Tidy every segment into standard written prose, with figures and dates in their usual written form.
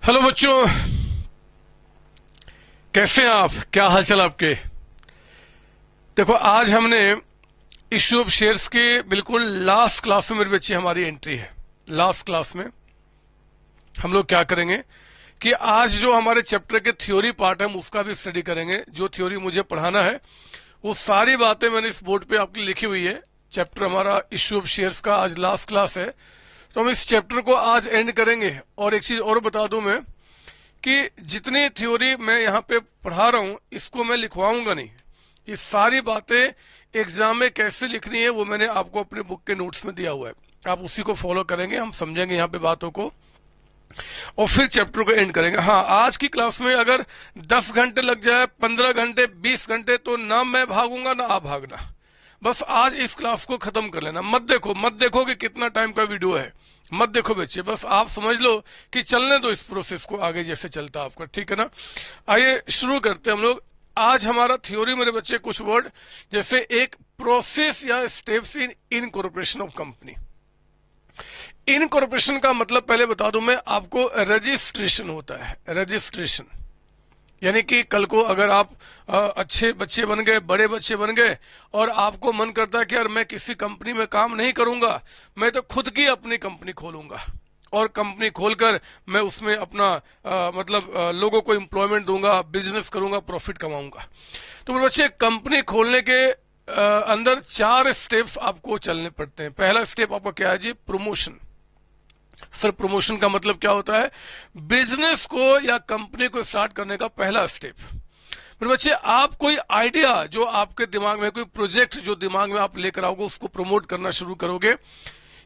Hello बच्चों, कैसे हैं आप? क्या हालचाल आपके? देखो, आज हमने इश्यू ऑफ शेयर्स के बिल्कुल लास्ट क्लास में मेरे बच्चे हमारी एंट्री है। लास्ट क्लास में हम लोग क्या करेंगे कि आज जो हमारे चैप्टर के थ्योरी पार्ट है हम उसका भी स्टडी करेंगे। जो थ्योरी मुझे पढ़ाना है वो सारी बातें मैंने इस बोर्ड पे आपकी लिखी हुई है। चैप्टर हमारा इश्यू ऑफ शेयर्स का आज लास्ट क्लास है, तो हम इस चैप्टर को आज एंड करेंगे। और एक चीज और बता दूं मैं कि जितनी थ्योरी मैं यहाँ पे पढ़ा रहा हूँ इसको मैं लिखवाऊंगा नहीं। ये सारी बातें एग्जाम में कैसे लिखनी है वो मैंने आपको अपने बुक के नोट्स में दिया हुआ है। आप उसी को फॉलो करेंगे, हम समझेंगे यहाँ पे बातों को और फिर चैप्टर को एंड करेंगे। हाँ, आज की क्लास में अगर 10 घंटे लग जाए, 15 घंटे, 20 घंटे, तो ना मैं भागूंगा ना आप भागना। बस आज इस क्लास को खत्म कर लेना। मत देखो कि कितना टाइम का वीडियो है, मत देखो बच्चे। बस आप समझ लो कि चलने दो इस प्रोसेस को आगे जैसे चलता आपका, ठीक है ना। आइए शुरू करते हैं हम लोग। आज हमारा थ्योरी मेरे बच्चे कुछ वर्ड जैसे एक प्रोसेस या steps in incorporation of company. Incorporation का मतलब पहले बता दूं मैं आपको, रजिस्ट्रेशन होता है। रजिस्ट्रेशन यानी कि कल को अगर आप अच्छे बच्चे बन गए, बड़े बच्चे बन गए और आपको मन करता है कि यार मैं किसी कंपनी में काम नहीं करूंगा, मैं तो खुद की अपनी कंपनी खोलूंगा और कंपनी खोलकर मैं उसमें अपना लोगों को एम्प्लॉयमेंट दूंगा, बिजनेस करूंगा, प्रॉफिट कमाऊंगा। तो मेरे बच्चे, कंपनी खोलने के अंदर 4 स्टेप्स आपको चलने पड़ते हैं। पहला स्टेप आपका क्या है जी? प्रमोशन। सर, प्रमोशन का मतलब क्या होता है? बिजनेस को या कंपनी को स्टार्ट करने का पहला स्टेप। मेरे बच्चे, आप कोई आइडिया जो आपके दिमाग में, कोई प्रोजेक्ट जो दिमाग में आप लेकर आओगे उसको प्रमोट करना शुरू करोगे।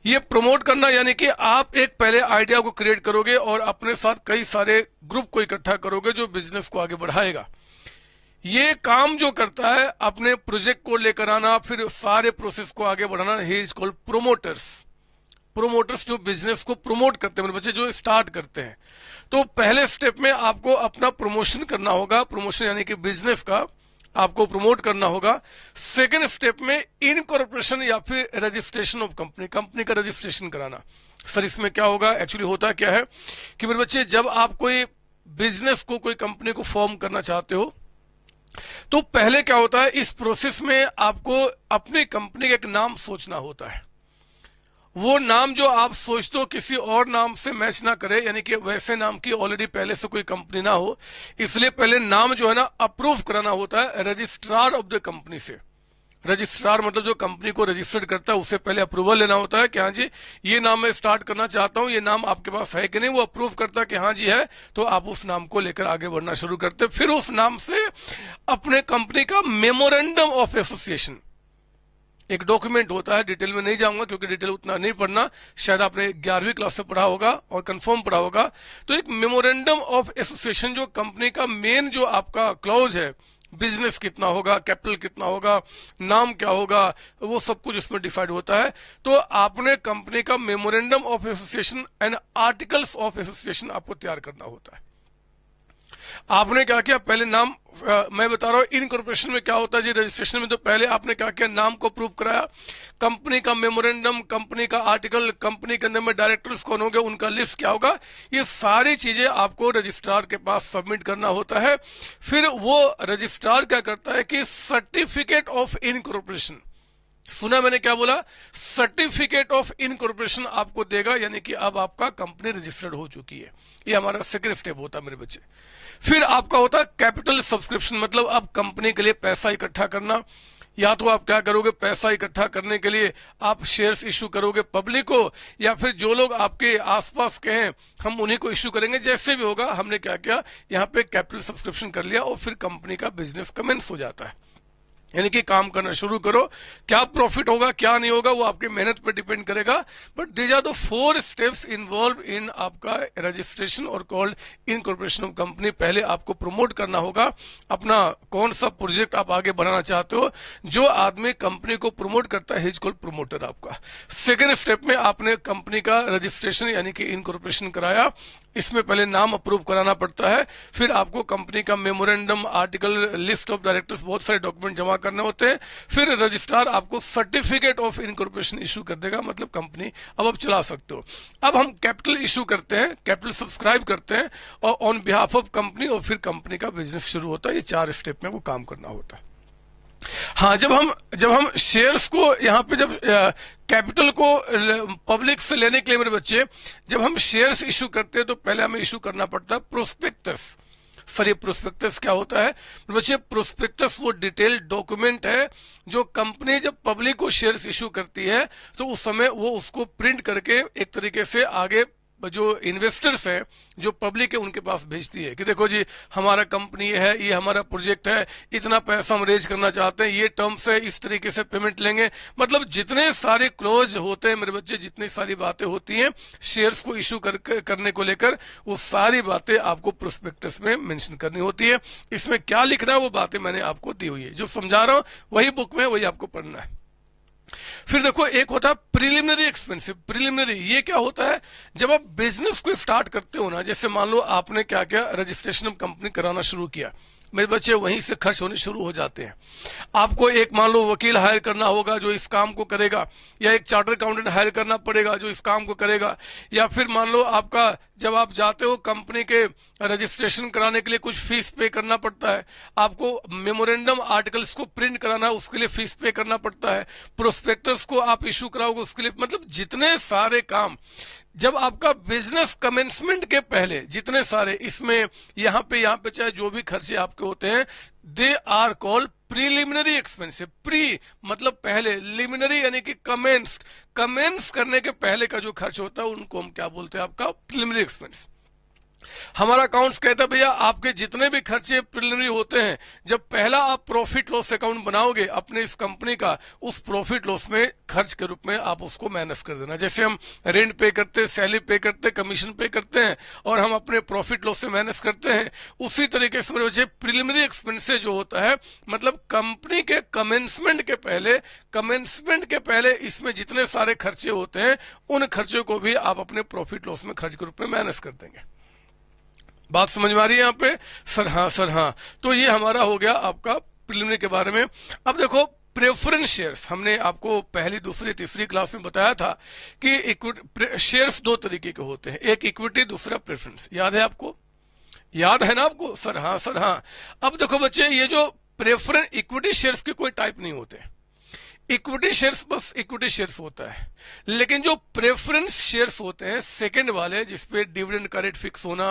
ये प्रमोट करना यानी कि आप एक पहले आइडिया को क्रिएट करोगे और अपने साथ कई सारे ग्रुप को इकट्ठा करोगे जो बिजनेस को आगे बढ़ाएगा। ये काम जो करता है अपने प्रोजेक्ट को लेकर आना, फिर सारे प्रोसेस को आगे बढ़ाना, he is called promoters. Promoters जो बिजनेस को प्रमोट करते हैं मेरे बच्चे, जो स्टार्ट करते हैं। तो पहले स्टेप में आपको अपना प्रमोशन करना होगा। प्रमोशन यानी कि बिजनेस का आपको प्रमोट करना होगा। सेकेंड स्टेप में इनकॉर्पोरेशन या फिर रजिस्ट्रेशन ऑफ कंपनी, कंपनी का रजिस्ट्रेशन कराना। सर, इसमें क्या होगा? एक्चुअली होता क्या है कि मेरे बच्चे, जब आप कोई बिजनेस को, कोई कंपनी को फॉर्म करना चाहते हो तो पहले क्या होता है, इस प्रोसेस में आपको अपनी कंपनी का एक नाम सोचना होता है। वो नाम जो आप सोचते हो किसी और नाम से मैच ना करे, यानी कि वैसे नाम की ऑलरेडी पहले से कोई कंपनी ना हो, इसलिए पहले नाम जो है ना अप्रूव कराना होता है रजिस्ट्रार ऑफ द कंपनी से। रजिस्ट्रार मतलब जो कंपनी को रजिस्टर्ड करता है, उससे पहले अप्रूवल लेना होता है कि हाँ जी ये नाम मैं स्टार्ट करना चाहता हूं, ये नाम आपके पास है कि नहीं। वो अप्रूव करता है कि हाँ जी है, तो आप उस नाम को लेकर आगे बढ़ना शुरू करते हैं। फिर उस नाम से अपने कंपनी का मेमोरेंडम ऑफ एसोसिएशन, एक डॉक्यूमेंट होता है। डिटेल में नहीं जाऊंगा क्योंकि डिटेल उतना नहीं पढ़ना, शायद आपने 11वीं क्लास से पढ़ा होगा और कंफर्म पढ़ा होगा। तो एक मेमोरेंडम ऑफ एसोसिएशन, जो कंपनी का मेन जो आपका क्लॉज है, बिजनेस कितना होगा, कैपिटल कितना होगा, नाम क्या होगा, वो सब कुछ इसमें डिसाइड होता है। तो आपने कंपनी का memorandum of association and articles of association आपको तैयार करना होता है। आपने क्या किया? पहले नाम, मैं बता रहा हूं इनकॉर्पोरेशन में क्या होता है जी, रजिस्ट्रेशन में। तो पहले आपने क्या किया? नाम को प्रूव कराया, कंपनी का मेमोरेंडम, कंपनी का आर्टिकल, कंपनी के अंदर में डायरेक्टर्स कौन होंगे, उनका लिस्ट क्या होगा, ये सारी चीजें आपको रजिस्ट्रार के पास सबमिट करना होता है। फिर वो रजिस्ट्रार क्या करता है कि सर्टिफिकेट ऑफ इनकॉर्पोरेशन, सुना मैंने क्या बोला? सर्टिफिकेट ऑफ इनकॉर्पोरेशन आपको देगा, यानी कि अब आपका कंपनी रजिस्टर्ड हो चुकी है। ये हमारा सेकंड स्टेप होता है मेरे बच्चे। फिर आपका होता है कैपिटल सब्सक्रिप्शन, मतलब अब कंपनी के लिए पैसा इकट्ठा करना। या तो आप क्या करोगे, पैसा इकट्ठा करने के लिए आप शेयर्स इश्यू करोगे पब्लिक को, या फिर जो लोग आपके आसपास के हैं हम उन्हीं को इश्यू करेंगे। जैसे भी होगा, हमने क्या किया, यहाँ पे कैपिटल सब्सक्रिप्शन कर लिया और फिर कंपनी का बिजनेस कमेंस हो जाता है, यानी कि काम करना शुरू करो। क्या प्रॉफिट होगा, क्या नहीं होगा, वो आपके मेहनत पर डिपेंड करेगा। But these are the 4 steps involve in आपका रजिस्ट्रेशन और कॉल्ड इनकॉर्पोरेशन ऑफ कंपनी। पहले आपको प्रमोट करना होगा अपना कौन सा प्रोजेक्ट आप आगे बढ़ाना चाहते हो। जो आदमी कंपनी को प्रमोट करता है, हिज कॉल्ड प्रमोटर आपका। सेकेंड स्टेप में आपने कंपनी का रजिस्ट्रेशन यानी कि इनकॉर्पोरेशन कराया। इसमें पहले नाम अप्रूव कराना पड़ता है, फिर आपको कंपनी का memorandum, article, list of directors, बहुत सारे डॉक्यूमेंट जमा जमा करने होते हैं, फिर रजिस्ट्रार आपको सर्टिफिकेट ऑफ इनकॉर्पोरेशन इशू कर देगा, मतलब कंपनी अब आप चला सकते हो। अब हम कैपिटल इशू करते हैं, कैपिटल सब्सक्राइब करते हैं और ऑन बिहाफ ऑफ कंपनी, और फिर कंपनी का बिजनेस शुरू होता है। ये 4 स्टेप में वो काम करना होता है। हाँ, जब हम शेयर्स को यहाँ पे जब कैपिटल को पब्लिक से लेने के लिए मेरे बच्चे, जब हम शेयर्स इशू करते हैं तो पहले हमें इशू करना पड़ता है प्रोस्पेक्टस। सर ये प्रोस्पेक्टस क्या होता है मेरे बच्चे? प्रोस्पेक्टस वो डिटेल डॉक्यूमेंट है जो कंपनी जब पब्लिक को शेयर्स इशू करती है तो उस समय वो उसको प्रिंट करके एक तरीके से आगे जो इन्वेस्टर्स है, जो पब्लिक है, उनके पास भेजती है कि देखो जी हमारा कंपनी है, ये हमारा प्रोजेक्ट है, इतना पैसा हम रेज करना चाहते हैं, ये टर्म्स है, इस तरीके से पेमेंट लेंगे। मतलब जितने सारे क्लोज होते हैं मेरे बच्चे, जितनी सारी बातें होती हैं शेयर्स को इशू करने को लेकर, वो सारी बातें आपको प्रोस्पेक्टस में मेंशन करनी होती है। इसमें क्या लिखना है वो बातें मैंने आपको दी हुई है, जो समझा रहा हूं वही बुक में, वही आपको पढ़ना है। फिर देखो एक होता है प्रिलिमिनरी एक्सपेंसिव। प्रिलिमिनरी ये क्या होता है? जब आप बिजनेस को स्टार्ट करते हो ना, जैसे मान लो आपने क्या क्या रजिस्ट्रेशन कंपनी कराना शुरू किया मेरे बच्चे, वहीं से खर्च होने शुरू हो जाते हैं। आपको एक मान लो वकील हायर करना होगा जो इस काम को करेगा, या एक चार्टर अकाउंटेंट हायर करना पड़ेगा जो इस काम को करेगा, या फिर मान लो आपका जब आप जाते हो कंपनी के रजिस्ट्रेशन कराने के लिए कुछ फीस पे करना पड़ता है, आपको मेमोरेंडम आर्टिकल्स को प्रिंट कराना उसके लिए फीस पे करना पड़ता है, प्रोस्पेक्टस को आप इशू कराओगे उसके लिए, मतलब जितने सारे काम जब आपका बिजनेस कमेंसमेंट के पहले जितने सारे इसमें यहाँ पे चाहे जो भी खर्चे आपके होते हैं, they are called preliminary expensive. Pre मतलब पहले, लिमिनरी यानी कि कमेंस करने के पहले का जो खर्च होता है उनको हम क्या बोलते हैं? आपका प्रीलिमिनरी एक्सपेंस। हमारा अकाउंट्स कहता है भैया आपके जितने भी खर्चे प्रिलिमिनरी होते हैं, जब पहला आप प्रॉफिट लॉस अकाउंट बनाओगे अपने इस कंपनी का, उस प्रॉफिट लॉस में खर्च के रूप में आप उसको माइनस कर देना। जैसे हम रेंट पे करते हैं, सैलरी पे करते हैं, कमीशन पे करते हैं, और हम अपने प्रॉफिट लॉस से माइनस करते हैं, उसी तरीके से मेरे बच्चे प्रिलिमिनरी एक्सपेंसेस जो होता है, मतलब कंपनी के कमेंसमेंट के पहले इसमें जितने सारे खर्चे होते हैं उन खर्चों को भी आप अपने प्रॉफिट लॉस में खर्च के रूप में माइनस कर देंगे। बात समझ में आ रही है यहाँ पे? सर हाँ। तो ये हमारा हो गया आपका प्रीलिमिनरी के बारे में। अब देखो प्रेफरेंस शेयर्स, हमने आपको पहली दूसरी तीसरी क्लास में बताया था कि शेयर्स 2 तरीके के होते हैं, एक इक्विटी दूसरा प्रेफरेंस। याद है आपको? याद है ना आपको? सर हाँ। अब देखो बच्चे, ये जो प्रेफरेंस इक्विटी शेयर्स के कोई टाइप नहीं होते, इक्विटी शेयर्स बस इक्विटी शेयर्स होता है, लेकिन जो प्रेफरेंस शेयर्स होते हैं सेकंड वाले, जिसपे डिविडेंड का रेट फिक्स होना,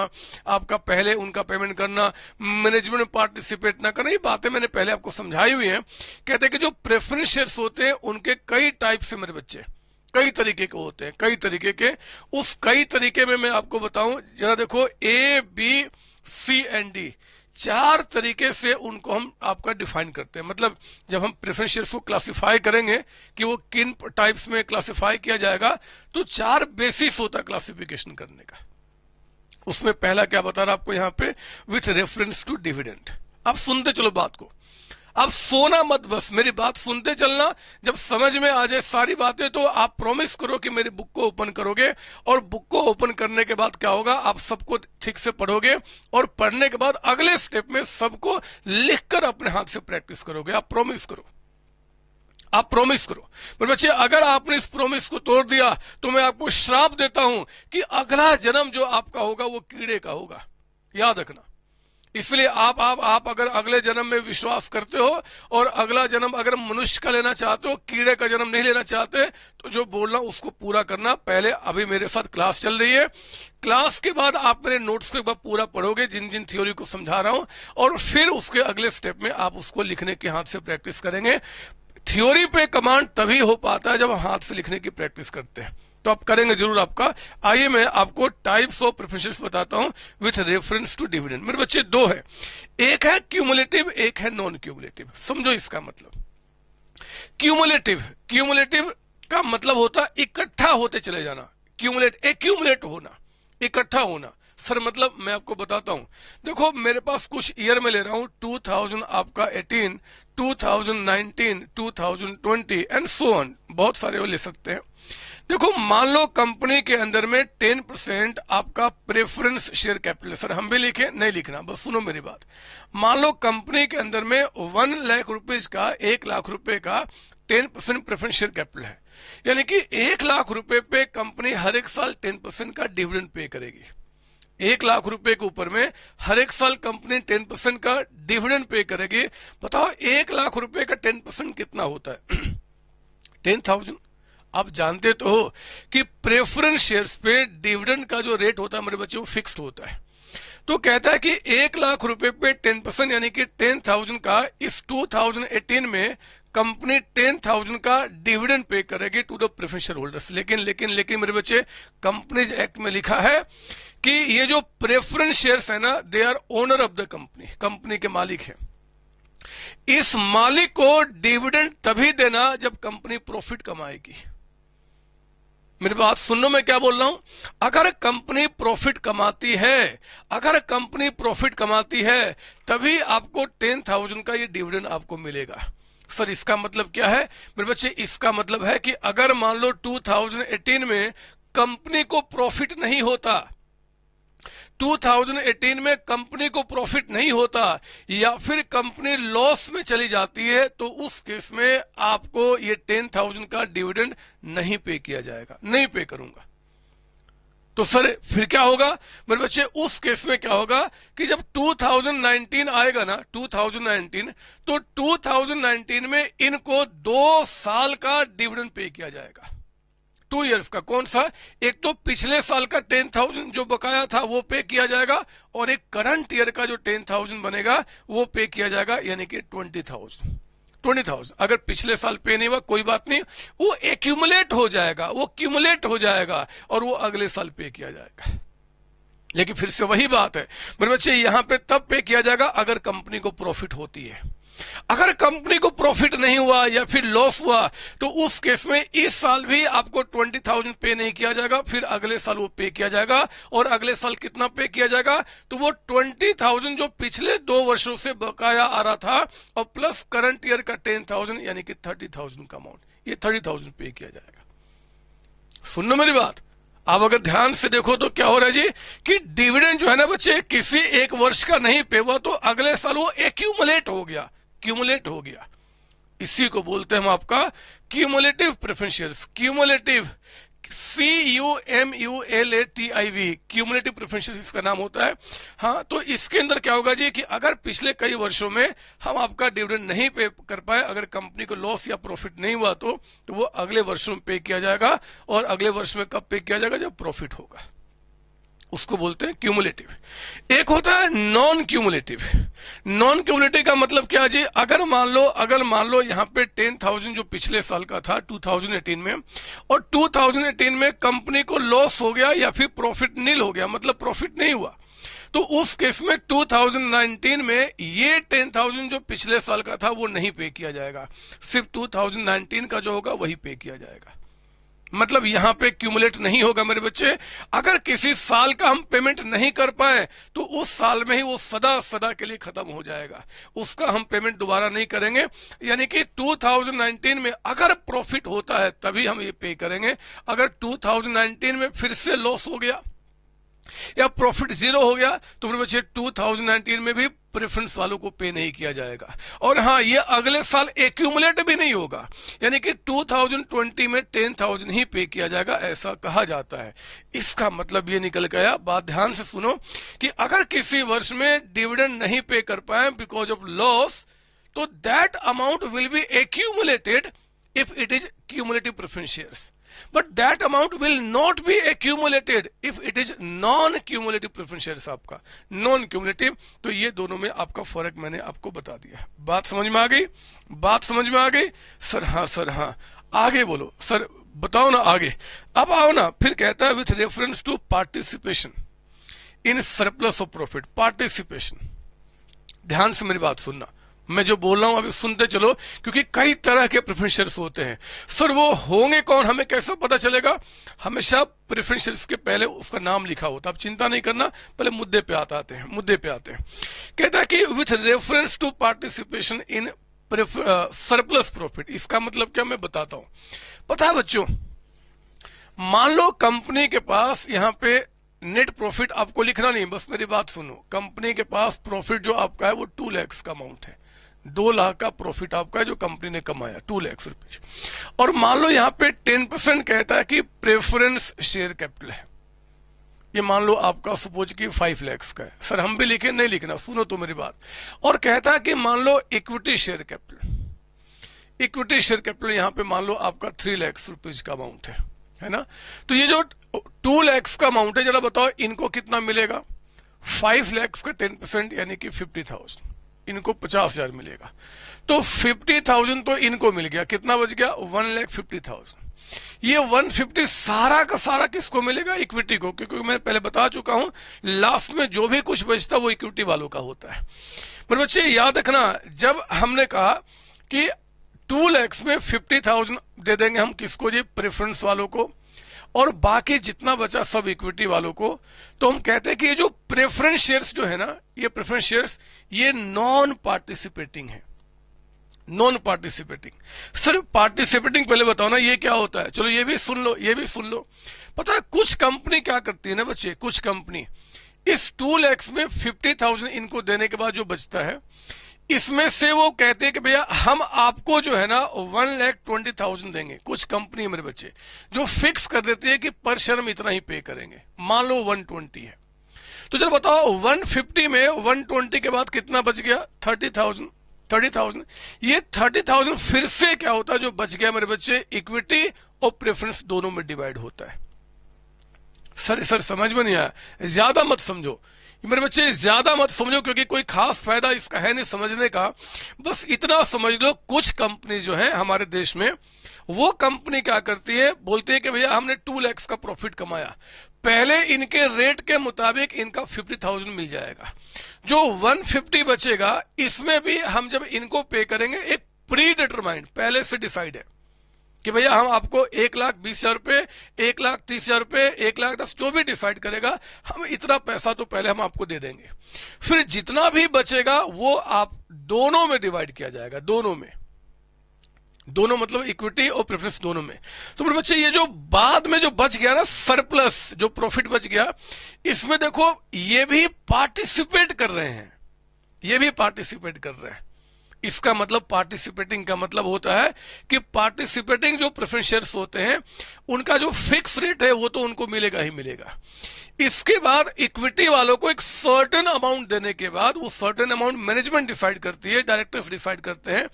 आपका पहले उनका पेमेंट करना, मैनेजमेंट में पार्टिसिपेट ना करना, ये बातें मैंने पहले आपको समझाई हुई हैं। कहते हैं कि जो प्रेफरेंस शेयर्स होते हैं उनके कई टाइप से मेरे बच्चे, कई तरीके के होते हैं, कई तरीके के। उस कई तरीके में मैं आपको बताऊं जरा, देखो A, B, C and D 4 तरीके से उनको हम आपका डिफाइन करते हैं। मतलब जब हम प्रेफरेंस शेयर्स को क्लासिफाई करेंगे कि वो किन टाइप्स में क्लासिफाई किया जाएगा, तो 4 बेसिस होता है क्लासिफिकेशन करने का। उसमें पहला क्या बता रहा आपको यहाँ पे? With reference to dividend. अब सुनते चलो बात को, अब सोना मत, बस मेरी बात सुनते चलना। जब समझ में आ जाए सारी बातें तो आप प्रॉमिस करो कि मेरी बुक को ओपन करोगे, और बुक को ओपन करने के बाद क्या होगा, आप सबको ठीक से पढ़ोगे, और पढ़ने के बाद अगले स्टेप में सबको लिखकर अपने हाथ से प्रैक्टिस करोगे। आप प्रॉमिस करो, आप प्रॉमिस करो मेरे बच्चे। अगर आपने इस प्रॉमिस को तोड़ दिया तो मैं आपको श्राप देता हूं कि अगला जन्म जो आपका होगा वो कीड़े का होगा। याद रखना। इसलिए आप अगर अगले जन्म में विश्वास करते हो और अगला जन्म अगर मनुष्य का लेना चाहते हो, कीड़े का जन्म नहीं लेना चाहते, तो जो बोलना उसको पूरा करना। पहले अभी मेरे साथ क्लास चल रही है, क्लास के बाद आप मेरे नोट्स को एक बार पूरा पढ़ोगे, जिन जिन थ्योरी को समझा रहा हूं, और फिर उसके अगले स्टेप में आप उसको लिखने के हाथ से प्रैक्टिस करेंगे। थ्योरी पे कमांड तभी हो पाता है जब हम हाथ से लिखने की प्रैक्टिस करते हैं, तो आप करेंगे जरूर आपका। आइए मैं आपको टाइप्स ऑफ प्रेफरेंसेस बताता हूं विथ रेफरेंस टू डिविडेंड। मेरे बच्चे 2 है, एक है क्यूमुलेटिव, एक है नॉन क्यूमुलेटिव। समझो इसका मतलब। क्यूमुलेटिव का मतलब होता है इकट्ठा होते चले जाना। एक्यूमुलेट होना, इकट्ठा होना। सर मतलब मैं आपको बताता हूं, देखो मेरे पास कुछ ईयर में ले रहा हूं, 2000 आपका 18, 2019, 2020 एंड सो ऑन, बहुत सारे वो ले सकते हैं। देखो मान लो कंपनी के अंदर में 10% आपका प्रेफरेंस शेयर कैपिटल है। सर हम भी लिखें, नहीं लिखना, बस सुनो मेरी बात। मान लो कंपनी के अंदर में 1 लाख रुपीज का, 1 लाख रुपए का 10% प्रेफरेंस शेयर कैपिटल है, यानी कि 1 लाख रुपए पे कंपनी हर एक साल 10% का डिविडेंड पे करेगी। 1 लाख रुपए के ऊपर में हर एक साल कंपनी 10% का डिविडेंड पे करेगी। बताओ 1 लाख रुपए का 10% कितना होता है? 10,000। आप जानते तो हो कि प्रेफरेंस शेयर्स पे डिविडेंड का जो रेट होता है मेरे बच्चे वो फिक्स्ड होता है। तो कहता है कि 1 लाख रुपए पे 10% यानी कि 10,000 का इस 2018 में कंपनी 10,000 का डिविडेंड पे करेगी to the preference share holders. लेकिन मेरे बच्चे कंपनीज एक्ट में लिखा है कि ये जो प्रेफरेंस शेयर्स है ना, they are owner of the company, company के मालिक है। इस मालिक को डिविडेंड तभी देना जब कंपनी प्रॉफिट कमाएगी। मेरी बात सुन लो मैं क्या बोल रहा हूं। अगर कंपनी प्रॉफिट कमाती है, अगर कंपनी प्रॉफिट कमाती है तभी आपको 10,000 का ये डिविडेंड आपको मिलेगा। सर इसका मतलब क्या है मेरे बच्चे? इसका मतलब है कि अगर मान लो 2018 में कंपनी को प्रॉफिट नहीं होता, 2018 में कंपनी को प्रॉफिट नहीं होता या फिर कंपनी लॉस में चली जाती है, तो उस केस में आपको ये 10,000 का डिविडेंड नहीं पे किया जाएगा, नहीं पे करूंगा। तो सर फिर क्या होगा मेरे बच्चे? उस केस में क्या होगा कि जब 2019 आएगा ना, 2019, तो 2019 में इनको 2 साल का डिविडेंड पे किया जाएगा, 2 इयर्स का। कौन सा? एक तो पिछले साल का 10,000 जो बकाया था वो पे किया जाएगा, और एक करंट ईयर का जो 10,000 बनेगा वो पे किया जाएगा, यानी कि 20,000। अगर पिछले साल पे नहीं हुआ कोई बात नहीं, वो एक्यूमुलेट हो जाएगा, वो क्यूमुलेट हो जाएगा और वो अगले साल पे किया जाएगा। लेकिन फिर से वही बात है मेरे बच्चे, यहां पे तब पे किया जाएगा अगर कंपनी को प्रॉफिट होती है। अगर कंपनी को प्रॉफिट नहीं हुआ या फिर लॉस हुआ तो उस केस में इस साल भी आपको 20,000 पे नहीं किया जाएगा, फिर अगले साल वो पे किया जाएगा। और अगले साल कितना पे किया जाएगा? तो वो 20,000 जो पिछले 2 वर्षों से बकाया आ रहा था और प्लस करंट ईयर का 10,000 यानी कि 30,000 का अमाउंट, ये 30,000 पे किया जाएगा। सुनो मेरी बात, आप अगर ध्यान से देखो तो क्या हो रहा है जी कि डिविडेंड जो है ना बच्चे, किसी एक वर्ष का नहीं पे हुआ तो अगले साल वो एक्यूमुलेट हो गया, क्यूमुलेट हो गया। इसी को बोलते हैं हम आपका cumulative preference shares. Cumulative, CUMULATIV, cumulative preference shares इसका नाम होता है। हाँ, तो इसके अंदर क्या होगा जी कि अगर पिछले कई वर्षों में हम आपका डिविडेंड नहीं पे कर पाए, अगर कंपनी को लॉस या प्रॉफिट नहीं हुआ तो वो अगले वर्षों में पे किया जाएगा। और अगले वर्ष में कब पे किया जाएगा? जब प्रॉफिट होगा, उसको बोलते हैं क्यूमुलेटिव। एक होता है नॉन क्यूमुलेटिव। नॉन क्यूमुलेटिव का मतलब क्या जी? अगर मान लो यहां पे 10,000 जो पिछले साल का था 2018 में, और 2018 में कंपनी को लॉस हो गया या फिर प्रॉफिट नील हो गया, मतलब प्रॉफिट नहीं हुआ, तो उस केस में 2019 में ये 10,000 जो पिछले साल का था वो नहीं पे किया जाएगा, सिर्फ 2019 का जो होगा वही पे किया जाएगा। मतलब यहां पे क्यूमुलेट नहीं होगा मेरे बच्चे। अगर किसी साल का हम पेमेंट नहीं कर पाए तो उस साल में ही वो सदा के लिए खत्म हो जाएगा, उसका हम पेमेंट दोबारा नहीं करेंगे। यानी कि 2019 में अगर प्रॉफिट होता है तभी हम ये पे करेंगे। अगर 2019 में फिर से लॉस हो गया या प्रॉफिट 0 हो गया तो मेरे बच्चे 2019 में भी प्रेफरेंस वालों को पे नहीं किया जाएगा। और हाँ, ये अगले साल एक्यूमुलेट भी नहीं होगा, यानी कि 2020 में 10,000 ही पे किया जाएगा, ऐसा कहा जाता है। इसका मतलब ये निकल गया, बात ध्यान से सुनो, कि अगर किसी वर्ष में डिविडेंड नहीं पे कर पाए बिकॉज ऑफ लॉस, तो that amount will be accumulated if it is cumulative preference shares, but that amount will not be accumulated if it is non-cumulative preference shares। आपका non-cumulative, तो ये दोनों में आपका फर्क मैंने आपको बता दिया। बात समझ में आ गई? बात समझ में आ गई? सर हाँ, आगे बोलो सर, बताओ ना आगे। अब आओ ना, फिर कहता है with reference to participation in surplus of profit. Participation, ध्यान से मेरी बात सुनना, मैं जो बोल रहा हूं अभी सुनते चलो, क्योंकि कई तरह के प्रेफरेंस शेयर्स होते हैं। सर वो होंगे कौन, हमें कैसे पता चलेगा? हमेशा प्रेफरेंस शेयर्स के पहले उसका नाम लिखा होता। अब चिंता नहीं करना, पहले मुद्दे पे आते हैं। कहता है कि with reference to participation in surplus profit. इसका मतलब क्या, मैं बताता हूं। पता है बच्चों, मान लो कंपनी के पास यहां पे नेट प्रॉफिट, आपको लिखना नहीं, बस मेरी बात सुनो। कंपनी के पास प्रॉफिट जो आपका है वो 2 लाख का अमाउंट है, 2 लाख का प्रॉफिट आपका है जो कंपनी ने कमाया, 2 लाख रुपए। और मान लो यहाँ पे 10% कहता है कि प्रेफरेंस शेयर कैपिटल है। ये मान लो आपका सपोज कि 5 लाख का है। सर हम भी लिखे, नहीं लिखना, सुनो तो मेरी बात। और कहता है कि मान लो equity share capital, equity share capital यहाँ पे मान लो आपका 3 लाख रुपीज का अमाउंट है ना। तो ये जो 2 लाख का अमाउंट है, जरा बताओ इनको कितना मिलेगा। 5 लाख का 10% यानी कि 50,000, इनको 50,000 मिलेगा। तो 50,000 तो इनको मिल गया, कितना बच गया, 1,50,000। ये 150 सारा का सारा किसको मिलेगा, इक्विटी को, क्योंकि मैं पहले बता चुका हूं लास्ट में जो भी कुछ बचता वो इक्विटी वालों का होता है। पर बच्चे याद रखना, जब हमने कहा कि 2 लाख में 50,000 दे देंगे हम किसको जी, प्रेफरेंस वालों को, और बाकी जितना बचा सब इक्विटी वालों को, तो हम कहते हैं कि ये जो प्रेफरेंस शेयर्स जो है ना, ये प्रेफरेंस शेयर्स ये नॉन पार्टिसिपेटिंग है। Non participating. सर पार्टिसिपेटिंग पहले बताओ ना ये क्या होता है। चलो ये भी सुन लो, ये भी सुन लो। पता है कुछ कंपनी क्या करती है ना बच्चे, कुछ कंपनी इस 2 लाख में 50,000 इनको देने के बाद जो बचता है, इसमें से वो कहते हैं कि भैया हम आपको जो है ना 1,20,000 देंगे। कुछ कंपनी मेरे बच्चे जो फिक्स कर देती है कि पर शेयर हम इतना ही पे करेंगे। मान लो 120 है, तो चलो बताओ 150 में 120 के बाद कितना बच गया, 30,000। ये 30,000 फिर से क्या होता है, जो बच गया मेरे बच्चे इक्विटी और प्रेफरेंस दोनों में डिवाइड होता है। सर समझ में नहीं आया, ज्यादा मत समझो मेरे बच्चे, ज्यादा मत समझो, क्योंकि कोई खास फायदा इसका है नहीं समझने का। बस इतना समझ लो, कुछ कंपनी जो है हमारे देश में, वो कंपनी क्या करती है, बोलती है कि भैया हमने 2 लाख का प्रॉफिट कमाया, पहले इनके रेट के मुताबिक इनका 50,000 मिल जाएगा। जो 150 बचेगा इसमें भी हम जब इनको पे करेंगे, एक प्री डिटरमाइंड पहले से डिसाइड है कि भैया हम आपको 1,20,000 रुपए, 1,30,000 रुपए, 1,10,000 जो भी डिसाइड करेगा, हम इतना पैसा तो पहले हम आपको दे देंगे। फिर जितना भी बचेगा वो आप दोनों में डिवाइड किया जाएगा, दोनों मतलब इक्विटी और प्रेफरेंस दोनों में। तो मेरे बच्चे ये जो बाद में जो बच गया ना, सरप्लस जो प्रॉफिट बच गया, इसमें देखो ये भी पार्टिसिपेट कर रहे हैं, ये भी पार्टिसिपेट कर रहे हैं। इसका मतलब पार्टिसिपेटिंग का मतलब होता है कि पार्टिसिपेटिंग जो प्रेफरेंस शेयर्स होते हैं उनका जो फिक्स रेट है वो तो उनको मिलेगा ही मिलेगा। इसके बाद इक्विटी वालों को एक सर्टेन अमाउंट देने के बाद, वो सर्टेन अमाउंट मैनेजमेंट डिसाइड करती है, डायरेक्टर्स डिसाइड करते हैं,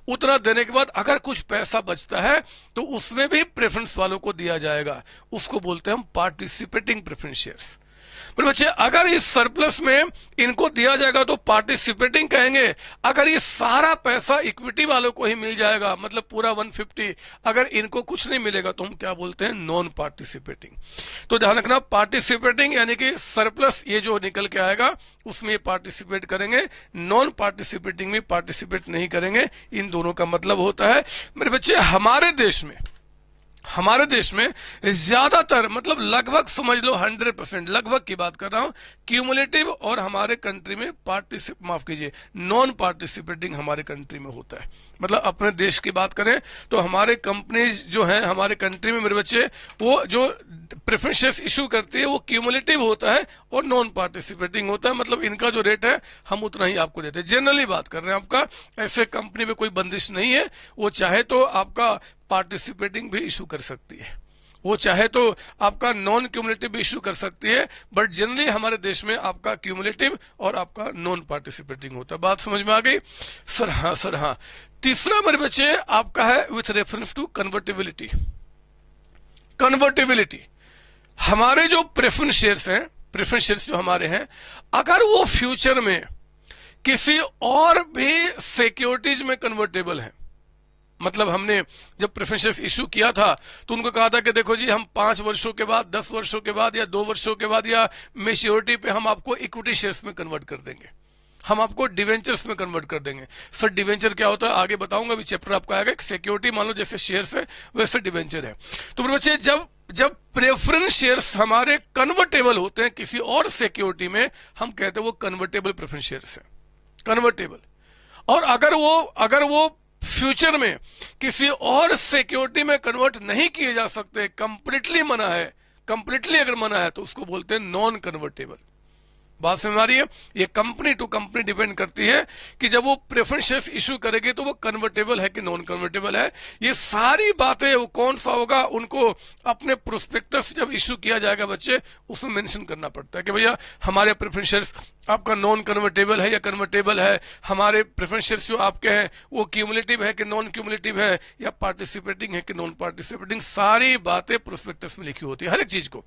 उतना देने के बाद अगर कुछ पैसा बचता है तो उसमें भी प्रेफरेंस वालों को दिया जाएगा। उसको बोलते हैं हम पार्टिसिपेटिंग प्रेफरेंस शेयर्स। पर बच्चे अगर इस सरप्लस में इनको दिया जाएगा तो पार्टिसिपेटिंग कहेंगे। अगर ये सारा पैसा इक्विटी वालों को ही मिल जाएगा, मतलब पूरा 150, अगर इनको कुछ नहीं मिलेगा तो हम क्या बोलते हैं, नॉन पार्टिसिपेटिंग। तो ध्यान रखना, पार्टिसिपेटिंग यानी कि सरप्लस ये जो निकल के आएगा उसमें ये पार्टिसिपेट करेंगे, नॉन पार्टिसिपेटिंग में पार्टिसिपेट नहीं करेंगे। इन दोनों का मतलब होता है मेरे बच्चे हमारे देश में ज्यादातर, मतलब लगभग समझ लो 100%, लगभग की बात कर रहा हूं, क्यूमुलेटिव और हमारे कंट्री में नॉन पार्टिसिपेटिंग हमारे कंट्री में होता है। मतलब अपने देश की बात करें तो हमारे कंपनीज जो हैं हमारे कंट्री में मेरे बच्चे, वो जो प्रेफरेंस शेयर्स इशू करती है वो क्यूमुलेटिव होता है और नॉन पार्टिसिपेटिंग होता है। मतलब इनका जो रेट है हम उतना ही आपको देते हैं। जनरली बात कर रहे हैं आपका, ऐसे कंपनी में कोई बंदिश नहीं है, वो चाहे तो आपका पार्टिसिपेटिंग भी इशू कर सकती है, वो चाहे तो आपका नॉन क्यूमुलेटिव भी इशू कर सकती है, बट जनरली हमारे देश में आपका क्यूमुलेटिव और आपका नॉन पार्टिसिपेटिंग होता है। बात समझ में आ गई? सर हाँ। तीसरा मेरे बच्चे आपका है विथ रेफरेंस टू कन्वर्टेबिलिटी। हमारे जो प्रेफरेंस शेयर्स हैं, प्रेफरेंस शेयर्स जो हमारे हैं, अगर वो फ्यूचर में किसी और भी सिक्योरिटीज में कन्वर्टेबल है, मतलब हमने जब प्रेफरेंस शेयर्स इशू किया था तो उनको कहा था कि देखो जी हम 5 वर्षों के बाद, 10 वर्षों के बाद या 2 वर्षों के बाद या मैच्योरिटी पे हम आपको इक्विटी शेयर्स में कन्वर्ट कर देंगे, हम आपको डिवेंचर्स में कन्वर्ट कर देंगे। सर डिवेंचर क्या होता है आगे बताऊंगा, अभी चैप्टर आपका आएगा। सिक्योरिटी मान लो जैसे शेयर्स है वैसे डिवेंचर है। तो मेरे बच्चे जब प्रेफरेंस शेयर्स हमारे कन्वर्टेबल होते हैं किसी और सिक्योरिटी में, हम कहते हैं वो कन्वर्टेबल प्रेफरेंस शेयर्स है, कन्वर्टेबल। और अगर वो फ्यूचर में किसी और सिक्योरिटी में कन्वर्ट नहीं किए जा सकते, कंप्लीटली मना है, कंप्लीटली अगर मना है तो उसको बोलते हैं नॉन कन्वर्टेबल। बात समझ आ रही है? ये कंपनी टू कंपनी डिपेंड करती है कि जब वो प्रेफरेंस शेयर्स इशू करेगी तो वो कन्वर्टेबल है कि नॉन कन्वर्टेबल है। ये सारी बातें वो कौन सा होगा, उनको अपने प्रोस्पेक्टस जब इशू किया जाएगा बच्चे, उसमें मेंशन करना पड़ता है कि भैया हमारे प्रेफरेंस शेयर्स आपका नॉन कन्वर्टेबल है या कन्वर्टेबल है, हमारे प्रेफरेंस शेयर्स जो आपके हैं वो क्यूमुलेटिव है कि नॉन क्यूमुलेटिव है, या पार्टिसिपेटिंग है कि नॉन पार्टिसिपेटिंग। सारी बातें प्रोस्पेक्टस में लिखी होती है हर एक चीज को।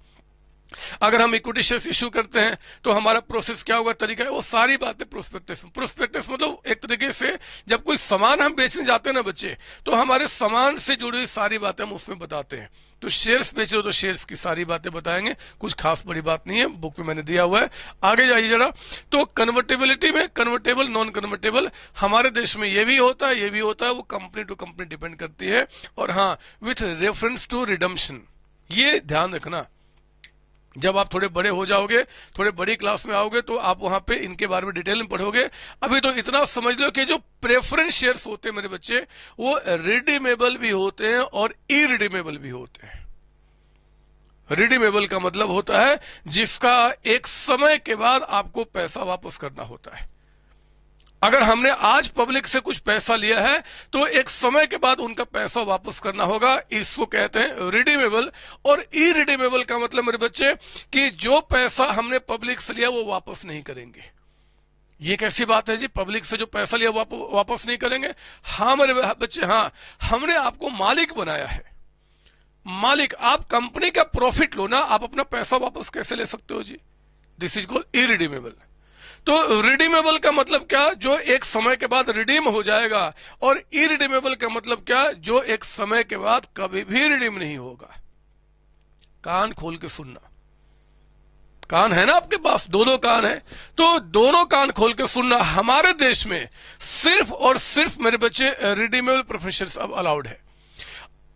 अगर हम इक्विटी शेयर्स इशू करते हैं तो हमारा प्रोसेस क्या होगा, तरीका है, वो सारी बातें प्रोस्पेक्टस में। प्रोस्पेक्टस मतलब एक तरीके से जब कोई सामान हम बेचने जाते हैं ना बच्चे, तो हमारे सामान से जुड़ी हुई सारी बातें हम उसमें बताते हैं। तो शेयर्स बेच रहे हो तो शेयर्स की सारी बातें बताएंगे, कुछ खास बड़ी बात नहीं है, बुक में मैंने दिया हुआ है। आगे जाइए जरा। तो कन्वर्टेबिलिटी में कन्वर्टेबल नॉन कन्वर्टेबल हमारे देश में ये भी होता है, ये भी होता है, वो कंपनी टू कंपनी डिपेंड करती है। और हाँ, विथ रेफरेंस टू रिडम्पशन, ये ध्यान रखना। जब आप थोड़े बड़े हो जाओगे, थोड़े बड़ी क्लास में आओगे, तो आप वहां पे इनके बारे में डिटेल में पढ़ोगे। अभी तो इतना समझ लो कि जो प्रेफरेंस शेयर्स होते हैं मेरे बच्चे, वो रिडीमेबल भी होते हैं और इरिडीमेबल भी होते हैं। रिडीमेबल का मतलब होता है जिसका एक समय के बाद आपको पैसा वापस करना होता है। अगर हमने आज पब्लिक से कुछ पैसा लिया है तो एक समय के बाद उनका पैसा वापस करना होगा, इसको कहते हैं रिडीमेबल। और इरिडीमेबल का मतलब मेरे बच्चे कि जो पैसा हमने पब्लिक से लिया वो वापस नहीं करेंगे। ये कैसी बात है जी, पब्लिक से जो पैसा लिया वापस नहीं करेंगे? हाँ मेरे बच्चे, हाँ, हमने आपको मालिक बनाया है। मालिक, आप कंपनी का प्रॉफिट लो ना, आप अपना पैसा वापस कैसे ले सकते हो जी? This is called irredeemable. तो रिडीमेबल का मतलब क्या, जो एक समय के बाद रिडीम हो जाएगा। और इरिडीमेबल का मतलब क्या, जो एक समय के बाद कभी भी रिडीम नहीं होगा। कान खोल के सुनना, कान है ना आपके पास, दोनों कान है, तो दोनों कान खोल के सुनना। हमारे देश में सिर्फ और सिर्फ मेरे बच्चे रिडीमेबल प्रेफरेंस अब अलाउड है।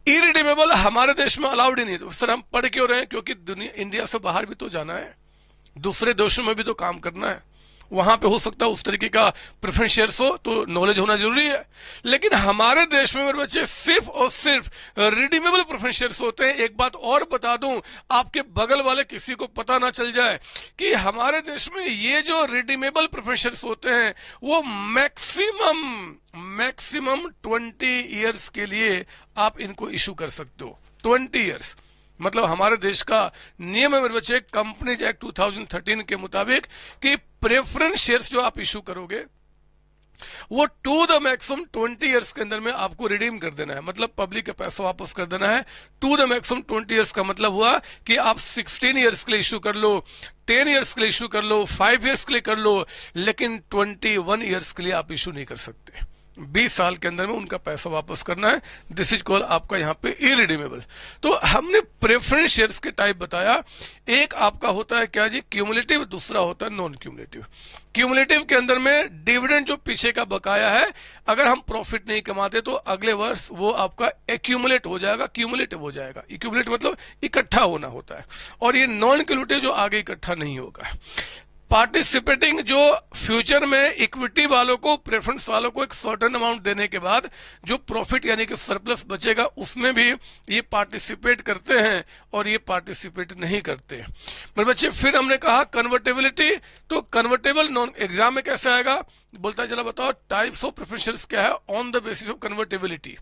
इरिडीमेबल हमारे देश में अलाउड ही नहीं। तो सर हम पढ़ क्यों रहे हैं? क्योंकि दुनिया, इंडिया से बाहर भी तो जाना है, दूसरे देशों में भी तो काम करना है, वहां पे हो सकता है उस तरीके का प्रेफरेंस शेयर्स हो, तो नॉलेज होना जरूरी है। लेकिन हमारे देश में मेरे बच्चे सिर्फ और सिर्फ रिडीमेबल प्रेफरेंस शेयर्स होते हैं। एक बात और बता दूं, आपके बगल वाले किसी को पता ना चल जाए कि हमारे देश में ये जो रिडीमेबल प्रेफरेंस शेयर्स होते हैं वो मैक्सिमम 20 ईयर्स के लिए आप इनको इशू कर सकते हो। 20 ईयर्स मतलब हमारे देश का नियम है मेरे बच्चे, कंपनीज एक्ट 2013 के मुताबिक, कि प्रेफरेंस शेयर्स जो आप इशू करोगे वो टू द मैक्सिमम 20 ईयर्स के अंदर में आपको रिडीम कर देना है। मतलब पब्लिक का पैसा वापस कर देना है। टू द मैक्सिमम 20 ईयर्स का मतलब हुआ कि आप 16 ईयर्स के लिए इशू कर लो, 10 ईयर्स के लिए इशू कर लो, 5 ईयर्स के लिए कर लो, लेकिन 21 ईयर्स के लिए आप इशू नहीं कर सकते। 20 साल के अंदर में उनका पैसा वापस करना है। दिस इज कॉल्ड आपका यहाँ पे इरिडीमेबल। तो हमने प्रेफरेंस शेयर्स के टाइप बताया। एक आपका होता है क्या जी, क्यूमुलेटिव, दूसरा होता है नॉन क्यूमुलेटिव। क्यूमुलेटिव के अंदर में डिविडेंड जो पीछे का बकाया है, अगर हम प्रॉफिट नहीं कमाते तो अगले वर्ष वो आपका एक्यूमुलेट हो जाएगा, क्यूमुलेटिव हो जाएगा। एक्यूमुलेट मतलब इकट्ठा होना होता है, और ये नॉन क्यूमुलेटिव जो आगे इकट्ठा नहीं होगा। पार्टिसिपेटिंग जो फ्यूचर में इक्विटी वालों को, प्रेफरेंस वालों को एक सर्टेन अमाउंट देने के बाद जो प्रॉफिट यानी कि सरप्लस बचेगा उसमें भी ये पार्टिसिपेट करते हैं और ये पार्टिसिपेट नहीं करते। मेरे बच्चे, फिर हमने कहा कन्वर्टेबिलिटी। तो कन्वर्टेबल नॉन एग्जाम में कैसे आएगा, बोलता है चला बताओ टाइप्स ऑफ प्रेफरेंस क्या है on the basis of convertibility.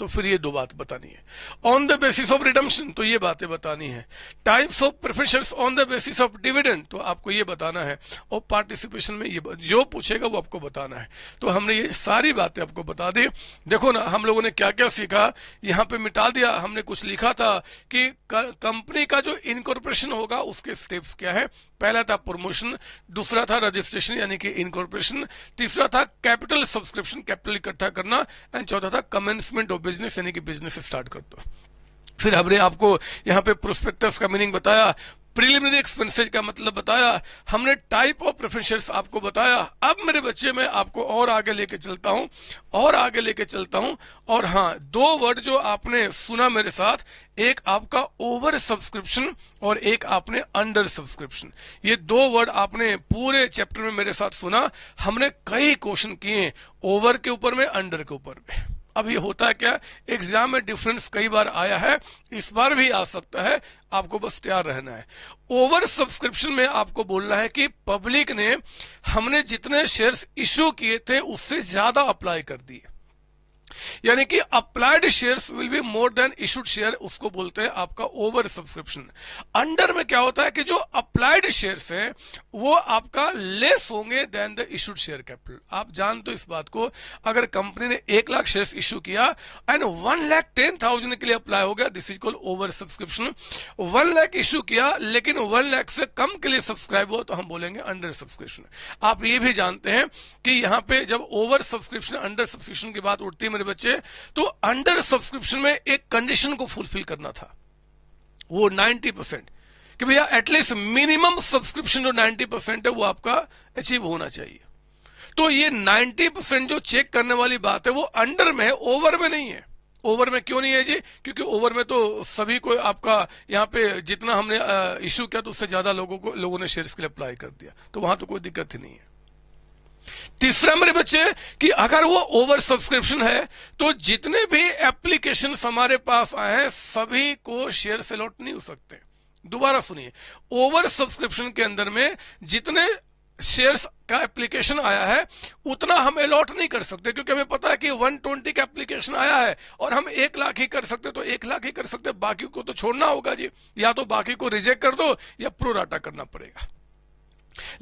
तो फिर ये दो बात बतानी है। On the basis of redemption, तो ये बातें बतानी है। Types of preference on the basis of dividend, तो आपको ये बताना है। और पार्टिसिपेशन में ये जो पूछेगा वो आपको बताना है। तो हमने ये सारी बातें आपको बता दी। देखो ना, हम लोगों ने क्या क्या सीखा, यहाँ पे मिटा दिया। हमने कुछ लिखा था कि कंपनी का जो इनकॉर्पोरेशन होगा उसके स्टेप्स क्या है। पहला था प्रमोशन, दूसरा था रजिस्ट्रेशन यानी कि इनकॉर्पोरेशन, तीसरा था कैपिटल सब्सक्रिप्शन, कैपिटल इकट्ठा करना, एंड चौथा था कमेंसमेंट ऑफ बिजनेस यानी कि बिजनेस स्टार्ट कर दो। फिर हमने आपको यहाँ पे प्रोस्पेक्टस का मीनिंग बताया। प्रिलिमिनरी एक्सपेंसेस का मतलब बताया, हमने टाइप ऑफ प्रेफरेंस शेयर्स आपको बताया। अब मेरे बच्चे मैं आपको और आगे लेके चलता हूं, और आगे लेके चलता हूं। और हाँ, दो वर्ड जो आपने सुना मेरे साथ, एक आपका ओवर सब्सक्रिप्शन और एक आपने अंडर सब्सक्रिप्शन। ये दो वर्ड आपने पूरे चैप्टर में मेरे साथ सुना। हमने कई क्वेश्चन किए ओवर के ऊपर में, अंडर के ऊपर में। अब ये होता है क्या, एग्जाम में डिफरेंस कई बार आया है, इस बार भी आ सकता है, आपको बस तैयार रहना है। ओवर सब्सक्रिप्शन में आपको बोलना है कि पब्लिक ने हमने जितने शेयर्स इश्यू किए थे उससे ज्यादा अप्लाई कर दिए, यानी कि applied shares will be more than issued share, उसको बोलते हैं आपका ओवर सब्सक्रिप्शन। अंडर में क्या होता है कि जो अप्लाइड शेयर्स हैं वो आपका लेस होंगे than the issued share capital. आप जानते हो इस बात को, अगर कंपनी ने 1 लाख शेयर्स इशू किया एंड 1,10,000 के लिए अप्लाई हो गया, this is called over subscription. 1 lakh issue किया लेकिन 1 लाख से कम के लिए सब्सक्राइब हो तो हम बोलेंगे अंडर सब्सक्रिप्शन। आप ये भी जानते हैं कि यहां पे जब ओवर सब्सक्रिप्शन अंडर सब्सक्रिप्शन की बात उठती है बच्चे, तो अंडर सब्सक्रिप्शन में एक कंडीशन को फुलफिल करना था, वो 90%, कि भैया एटलीस्ट मिनिमम सब्सक्रिप्शन जो 90% है वो आपका अचीव होना चाहिए। तो ये 90% जो चेक करने वाली बात है वो अंडर में है, ओवर में नहीं है। ओवर में क्यों नहीं है जी? क्योंकि ओवर में तो सभी को आपका यहाँ पे जितना हमने इश्यू किया तो उससे ज्यादा लोगों ने शेयर्स के लिए अप्लाई कर दिया, तो वहां तो कोई दिक्कत ही नहीं है। तीसरा मेरे बच्चे कि अगर वो ओवर सब्सक्रिप्शन है तो जितने भी एप्लीकेशन हमारे पास आए हैं सभी को शेयर अलॉट नहीं हो सकते। दोबारा सुनिए, ओवर सब्सक्रिप्शन के अंदर में जितने शेयर्स का एप्लीकेशन आया है उतना हम अलॉट नहीं कर सकते, क्योंकि हमें पता है कि 120 का एप्लीकेशन आया है और हम 1 लाख ही कर सकते, तो 1 लाख ही कर सकते, बाकी को तो छोड़ना होगा जी, या तो बाकी को रिजेक्ट कर दो या प्रोराटा करना पड़ेगा।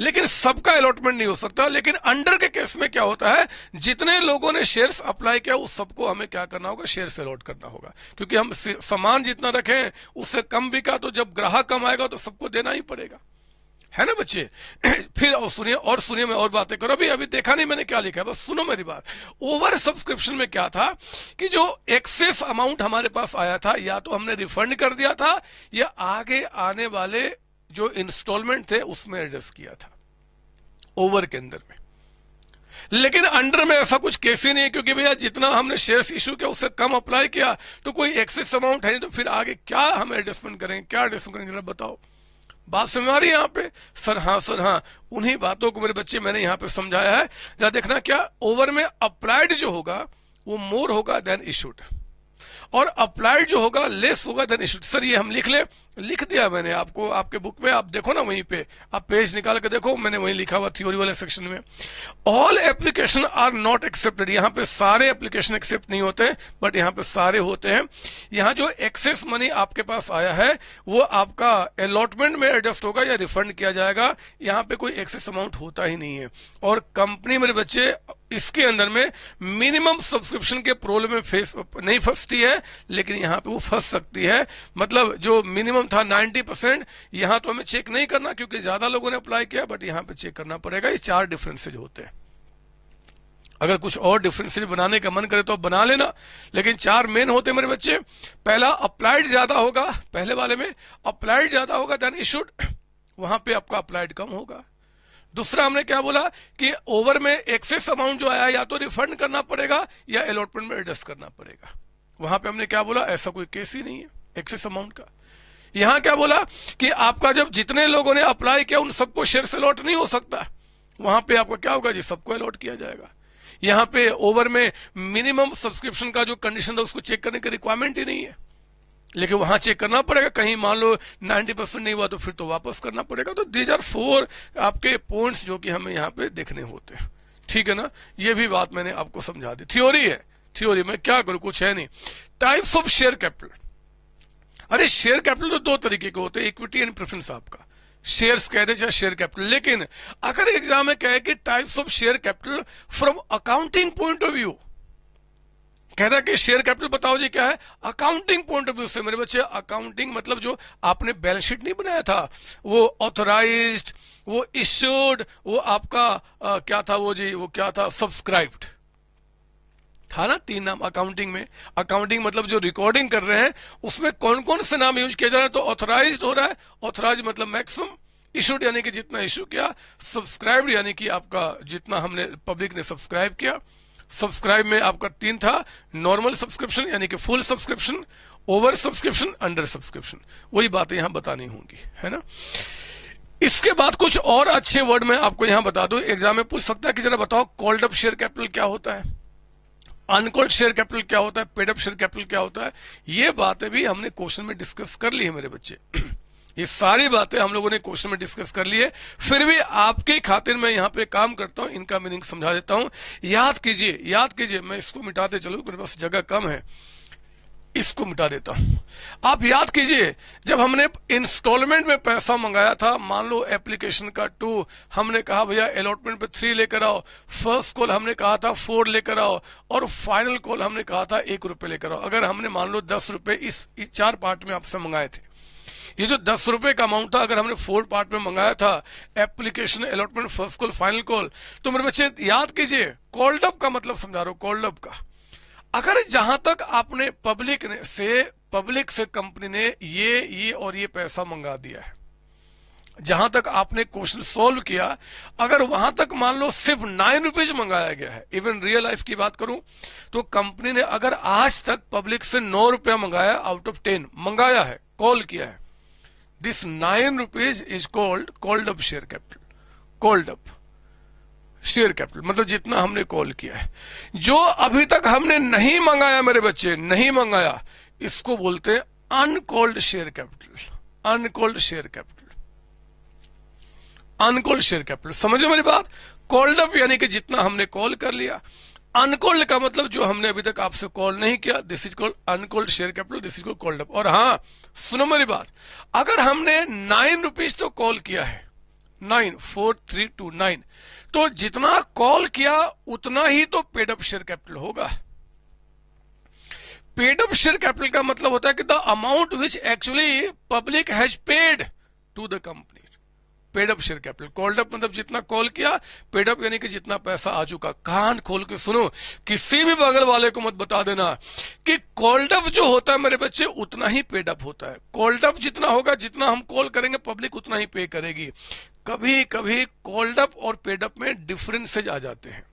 लेकिन सबका अलॉटमेंट नहीं हो सकता। लेकिन अंडर के केस में क्या होता है, जितने लोगों ने शेयर्स अप्लाई किया उस सबको हमें क्या करना होगा, शेयर्स अलॉट करना होगा, क्योंकि हम सामान जितना रखें उससे कम बिका तो जब ग्राहक कम आएगा तो सबको देना ही पड़ेगा, है ना बच्चे। फिर और सुनिए मैं और बातें करो, अभी देखा नहीं मैंने क्या लिखा है, बस सुनो मेरी बात। ओवर सब्सक्रिप्शन में क्या था कि जो एक्सेस अमाउंट हमारे पास आया था या तो हमने रिफंड कर दिया था या आगे आने वाले जो इंस्टॉलमेंट थे उसमें एडजस्ट किया था, ओवर के अंदर में। लेकिन अंडर में ऐसा कुछ केस ही नहीं है, क्योंकि भैया जितना हमने शेयर्स इशू किया उससे कम अप्लाई किया तो कोई एक्सेस अमाउंट है नहीं, तो फिर आगे क्या हम एडजस्टमेंट करेंगे, क्या एडजस्टमेंट करेंगे जरा बताओ। बात समझ आ रही है यहाँ पे? सर हाँ, उन्हीं बातों को मेरे बच्चे मैंने यहाँ पे समझाया है। जरा देखना, क्या ओवर में अप्लाइड जो होगा वो मोर होगा देन इशूड, और अप्लाइड जो होगा लेस होगा देन इशूड। सर ये हम लिख दिया मैंने आपको, आपके बुक में आप देखो ना, वहीं पे आप पेज निकाल के देखो, मैंने वहीं लिखा हुआ थ्योरी वाले सेक्शन में, all application are not accepted. यहाँ पे सारे एप्लीकेशन एक्सेप्ट नहीं होते, बट यहाँ पे सारे होते हैं। यहाँ जो एक्सेस मनी आपके पास आया है वो आपका अलॉटमेंट में एडजस्ट होगा या रिफंड किया जाएगा, यहाँ पे कोई एक्सेस अमाउंट होता ही नहीं है। और कंपनी मेरे बच्चे इसके अंदर में मिनिमम सब्सक्रिप्शन के प्रॉब्लम में नहीं फंसती है, लेकिन यहां पे वो फंस सकती है। मतलब जो मिनिमम था 90%, यहां तो हमें चेक नहीं करना क्योंकि ज्यादा लोगों ने अप्लाई किया, बट यहां पे चेक करना पड़ेगा। ये 4 डिफरेंसेज होते हैं। अगर कुछ और डिफरेंसेज बनाने का मन करे तो आप बना लेना, लेकिन 4 मेन होते हैं मेरे बच्चे। पहला, अप्लाइड ज्यादा होगा, पहले वाले में अप्लाइड ज्यादा होगा देन इशूड, वहां पे आपका अप्लाइड कम होगा। दूसरा हमने क्या बोला कि ओवर में एक्सेस अमाउंट जो आया या तो रिफंड करना पड़ेगा या अलॉटमेंट में एडजस्ट करना पड़ेगा। वहां पे हमने क्या बोला, ऐसा कोई केस ही नहीं है एक्सेस अमाउंट का। यहां क्या बोला कि आपका जब जितने लोगों ने अप्लाई किया उन सबको शेयर अलॉट नहीं हो सकता, वहां पे आपका क्या होगा जी, सबको अलॉट किया जाएगा। यहां पे ओवर में मिनिमम सब्सक्रिप्शन का जो कंडीशन था उसको चेक करने की रिक्वायरमेंट ही नहीं है, लेकिन वहां चेक करना पड़ेगा। कहीं मान लो 90% नहीं हुआ तो फिर तो वापस करना पड़ेगा। तो दीज आर 4 आपके पॉइंट्स जो कि हमें यहाँ पे देखने होते हैं, ठीक है ना। ये भी बात मैंने आपको समझा दी। थ्योरी है, थ्योरी में क्या करूं, कुछ है नहीं। Types of share capital. अरे शेयर कैपिटल तो 2 तरीके के होते हैं, इक्विटी एंड प्रेफरेंस। आपका शेयर्स कहते चाहे शेयर कैपिटल, लेकिन अगर एग्जाम में कहे कि types of share capital from accounting point of view, कहता है कि शेयर कैपिटल बताओ जी क्या है, अकाउंटिंग पॉइंट ऑफ व्यू से। मेरे बच्चे अकाउंटिंग मतलब जो आपने बैलेंस शीट नहीं बनाया था, वो ऑथराइज्ड, वो इश्यूड, वो आपका क्या था वो जी, वो क्या था, सब्सक्राइब्ड। था ना 3 नाम अकाउंटिंग में। अकाउंटिंग मतलब जो रिकॉर्डिंग कर रहे हैं उसमें कौन कौन से नाम यूज किया जा रहा है, तो ऑथराइज्ड हो रहा है, ऑथराइज मतलब मैक्सिमम, इशूड यानी कि जितना इशू किया, सब्सक्राइब्ड यानी कि आपका जितना हमने पब्लिक ने सब्सक्राइब किया। सब्सक्राइब में आपका 3 था, नॉर्मल सब्सक्रिप्शन यानी कि full subscription, over subscription, under subscription. वही बातें यहां बतानी होंगी, है ना। इसके बाद कुछ और अच्छे वर्ड मैं आपको यहां बता दूं, एग्जाम में पूछ सकता है कि जरा बताओ कॉल्ड अप शेयर कैपिटल क्या होता है, अनकॉल्ड शेयर कैपिटल क्या होता है, पेड अप शेयर कैपिटल क्या होता है। ये बातें भी हमने क्वेश्चन में डिस्कस कर ली है मेरे बच्चे। ये सारी बातें हम लोगों ने क्वेश्चन में डिस्कस कर ली है, फिर भी आपके खातिर मैं यहाँ पे काम करता हूं, इनका मीनिंग समझा देता हूं। याद कीजिए, याद कीजिए, मैं इसको मिटाते चलूं, मेरे पास जगह कम है, इसको मिटा देता हूं। आप याद कीजिए, जब हमने इंस्टॉलमेंट में पैसा मंगाया था, मान लो एप्लीकेशन का 2, हमने कहा भैया अलॉटमेंट पे 3 लेकर आओ, फर्स्ट कॉल हमने कहा था 4 लेकर आओ, और फाइनल कॉल हमने कहा था 1 रुपए लेकर आओ। अगर हमने मान लो 10 रुपए इस 4 पार्ट में आपसे मंगाए थे, ये जो 10 रुपए का अमाउंट था अगर हमने 4 पार्ट में मंगाया था, application, allotment, first call, final call, तो मेरे बच्चे याद कीजिए, कॉल्ड अप का मतलब समझा रहा हूं, कॉल्ड अप का। अगर जहां तक आपने पब्लिक से कंपनी ने ये और ये पैसा मंगा दिया है, जहां तक आपने क्वेश्चन सोल्व किया, अगर वहां तक मान लो सिर्फ 9 रुपीज मंगाया गया है, इवन रियल लाइफ की बात करूं तो कंपनी ने अगर आज तक पब्लिक से 9 रुपया मंगाया, आउट ऑफ 10 मंगाया है, कॉल किया है, this 9 rupees is called up share capital. Called up share capital मतलब जितना हमने कॉल किया है। जो अभी तक हमने नहीं मंगाया मेरे बच्चे, नहीं मंगाया, इसको बोलते हैं uncalled share capital. Uncalled share capital, uncalled share capital, समझो मेरी बात। कॉल्ड अप यानी कि जितना हमने कॉल कर लिया, अनकॉल्ड का मतलब जो हमने अभी तक आपसे कॉल नहीं किया, this is called uncalled share capital, this is called called up. और हाँ, सुनो मेरी बात, अगर हमने 9 रुपीज तो कॉल किया है, 9, 4, 3, 2, 9, तो जितना कॉल किया उतना ही तो पेड अप शेयर कैपिटल होगा। पेड अप शेयर कैपिटल का मतलब होता है कि the amount which actually public has paid to the company. Paid up share capital. Called up मतलब जितना कॉल किया, पेड अप यानी कि जितना पैसा आ चुका। कान खोल के सुनो, किसी भी बगल वाले को मत बता देना कि कॉल्ड अप जो होता है मेरे बच्चे उतना ही पेड अप होता है। कॉल्ड अप जितना होगा, जितना हम कॉल करेंगे पब्लिक उतना ही पे करेगी। कभी कभी कॉल्ड अप और पेड अप में डिफरेंसेज आ जाते हैं।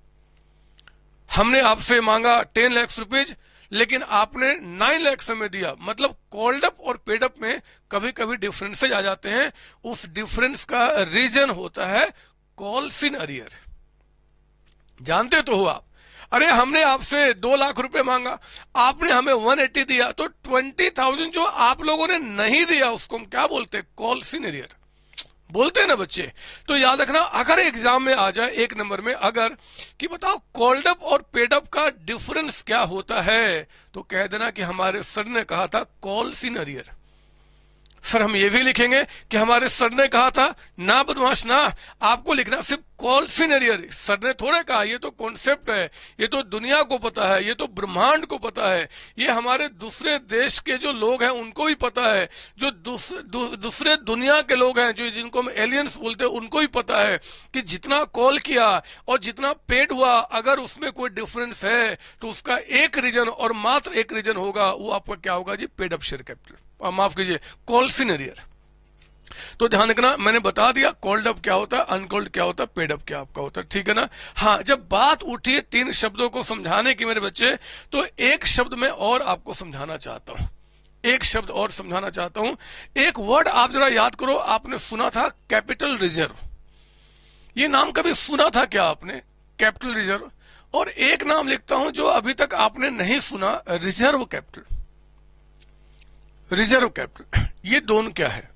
हमने आपसे मांगा 10 लाख रुपीज, लेकिन आपने 9 लाख में दिया, मतलब कॉल्ड अप और पेड अप में कभी कभी डिफरेंसेज आ जाते हैं। उस डिफरेंस का रीजन होता है कॉल्स इन अरियर। जानते तो हो आप, अरे हमने आपसे 2 लाख रुपए मांगा, आपने हमें 180 दिया, तो 20,000 जो आप लोगों ने नहीं दिया उसको हम क्या बोलते हैं? कॉल्स इन अरियर बोलते हैं ना बच्चे। तो याद रखना, अगर एग्जाम में आ जाए 1 नंबर में अगर कि बताओ कॉल्ड अप और पेड अप का डिफरेंस क्या होता है, तो कह देना कि हमारे सर ने कहा था कॉल्स इन अरियर। सर हम ये भी लिखेंगे कि हमारे सर ने कहा था। ना बदमाश ना, आपको लिखना सिर्फ कॉल्स इन अरियर। सर ने थोड़े कहा, ये तो कॉन्सेप्ट है, ये तो दुनिया को पता है, ये तो ब्रह्मांड को पता है, ये हमारे दूसरे देश के जो लोग हैं उनको भी पता है, जो दूसरे दुनिया के लोग हैं, जो जिनको हम एलियंस बोलते हैं, उनको भी पता है कि जितना कॉल किया और जितना पेड हुआ, अगर उसमें कोई डिफरेंस है तो उसका एक रीजन और मात्र एक रीजन होगा, वो आपका क्या होगा जी? पेड अप शेयर कैपिटल, माफ कीजिए, कॉल्स इन अरियर। तो ध्यान रखना, मैंने बता दिया कॉल्ड अप क्या होता है, अनकॉल्ड क्या होता है, पेड अप क्या आपका होता है, ठीक है ना। हाँ, जब बात उठी है 3 शब्दों को समझाने की मेरे बच्चे, तो एक शब्द मैं और आपको समझाना चाहता हूं, एक शब्द और समझाना चाहता हूं। एक वर्ड आप जरा याद करो, आपने सुना था कैपिटल रिजर्व। ये नाम कभी सुना था क्या आपने? Capital reserve. और एक नाम लिखता हूं जो अभी तक आपने नहीं सुना, रिजर्व कैपिटल। रिजर्व कैपिटल, ये दोनों क्या है?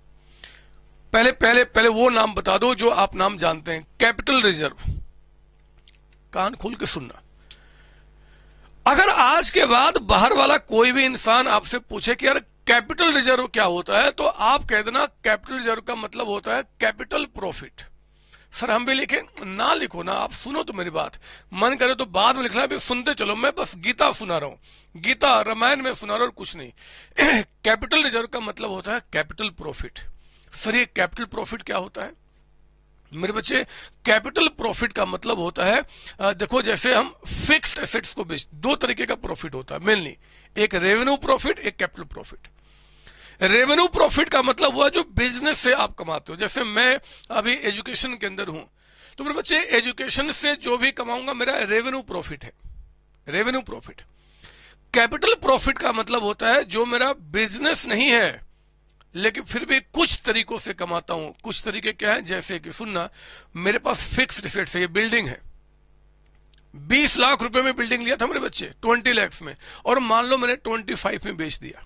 पहले वो नाम बता दो जो आप नाम जानते हैं। कैपिटल रिजर्व, कान खोल के सुनना। अगर आज के बाद बाहर वाला कोई भी इंसान आपसे पूछे कि यार कैपिटल रिजर्व क्या होता है, तो आप कह देना कैपिटल रिजर्व का मतलब होता है कैपिटल प्रॉफिट। सर हम भी लिखें? ना लिखो ना, आप सुनो तो मेरी बात, मन करे तो बाद में लिखना, भी सुनते चलो। मैं बस गीता सुना रहा हूं, गीता रामायण में सुना रहा हूं और कुछ नहीं। कैपिटल रिजर्व का मतलब होता है कैपिटल प्रॉफिट। सर ये कैपिटल प्रॉफिट क्या होता है? मेरे बच्चे कैपिटल प्रॉफिट का मतलब होता है देखो जैसे हम फिक्स्ड एसेट्स को बेच, दो तरीके का प्रॉफिट होता है मेनली, एक रेवेन्यू प्रॉफिट, एक कैपिटल प्रॉफिट। रेवेन्यू प्रॉफिट का मतलब हुआ जो बिजनेस से आप कमाते हो, जैसे मैं अभी एजुकेशन के अंदर हूं, तो मेरे बच्चे एजुकेशन से जो भी कमाऊंगा मेरा रेवेन्यू प्रॉफिट है, रेवेन्यू प्रॉफिट। कैपिटल प्रॉफिट का मतलब होता है जो मेरा बिजनेस नहीं है लेकिन फिर भी कुछ तरीकों से कमाता हूं। कुछ तरीके क्या है, जैसे कि सुनना, मेरे पास फिक्स्ड एसेट्स है, ये बिल्डिंग है, 20 लाख रुपए में बिल्डिंग लिया था मेरे बच्चे 20 लाख में, और मान लो मैंने 25 में बेच दिया,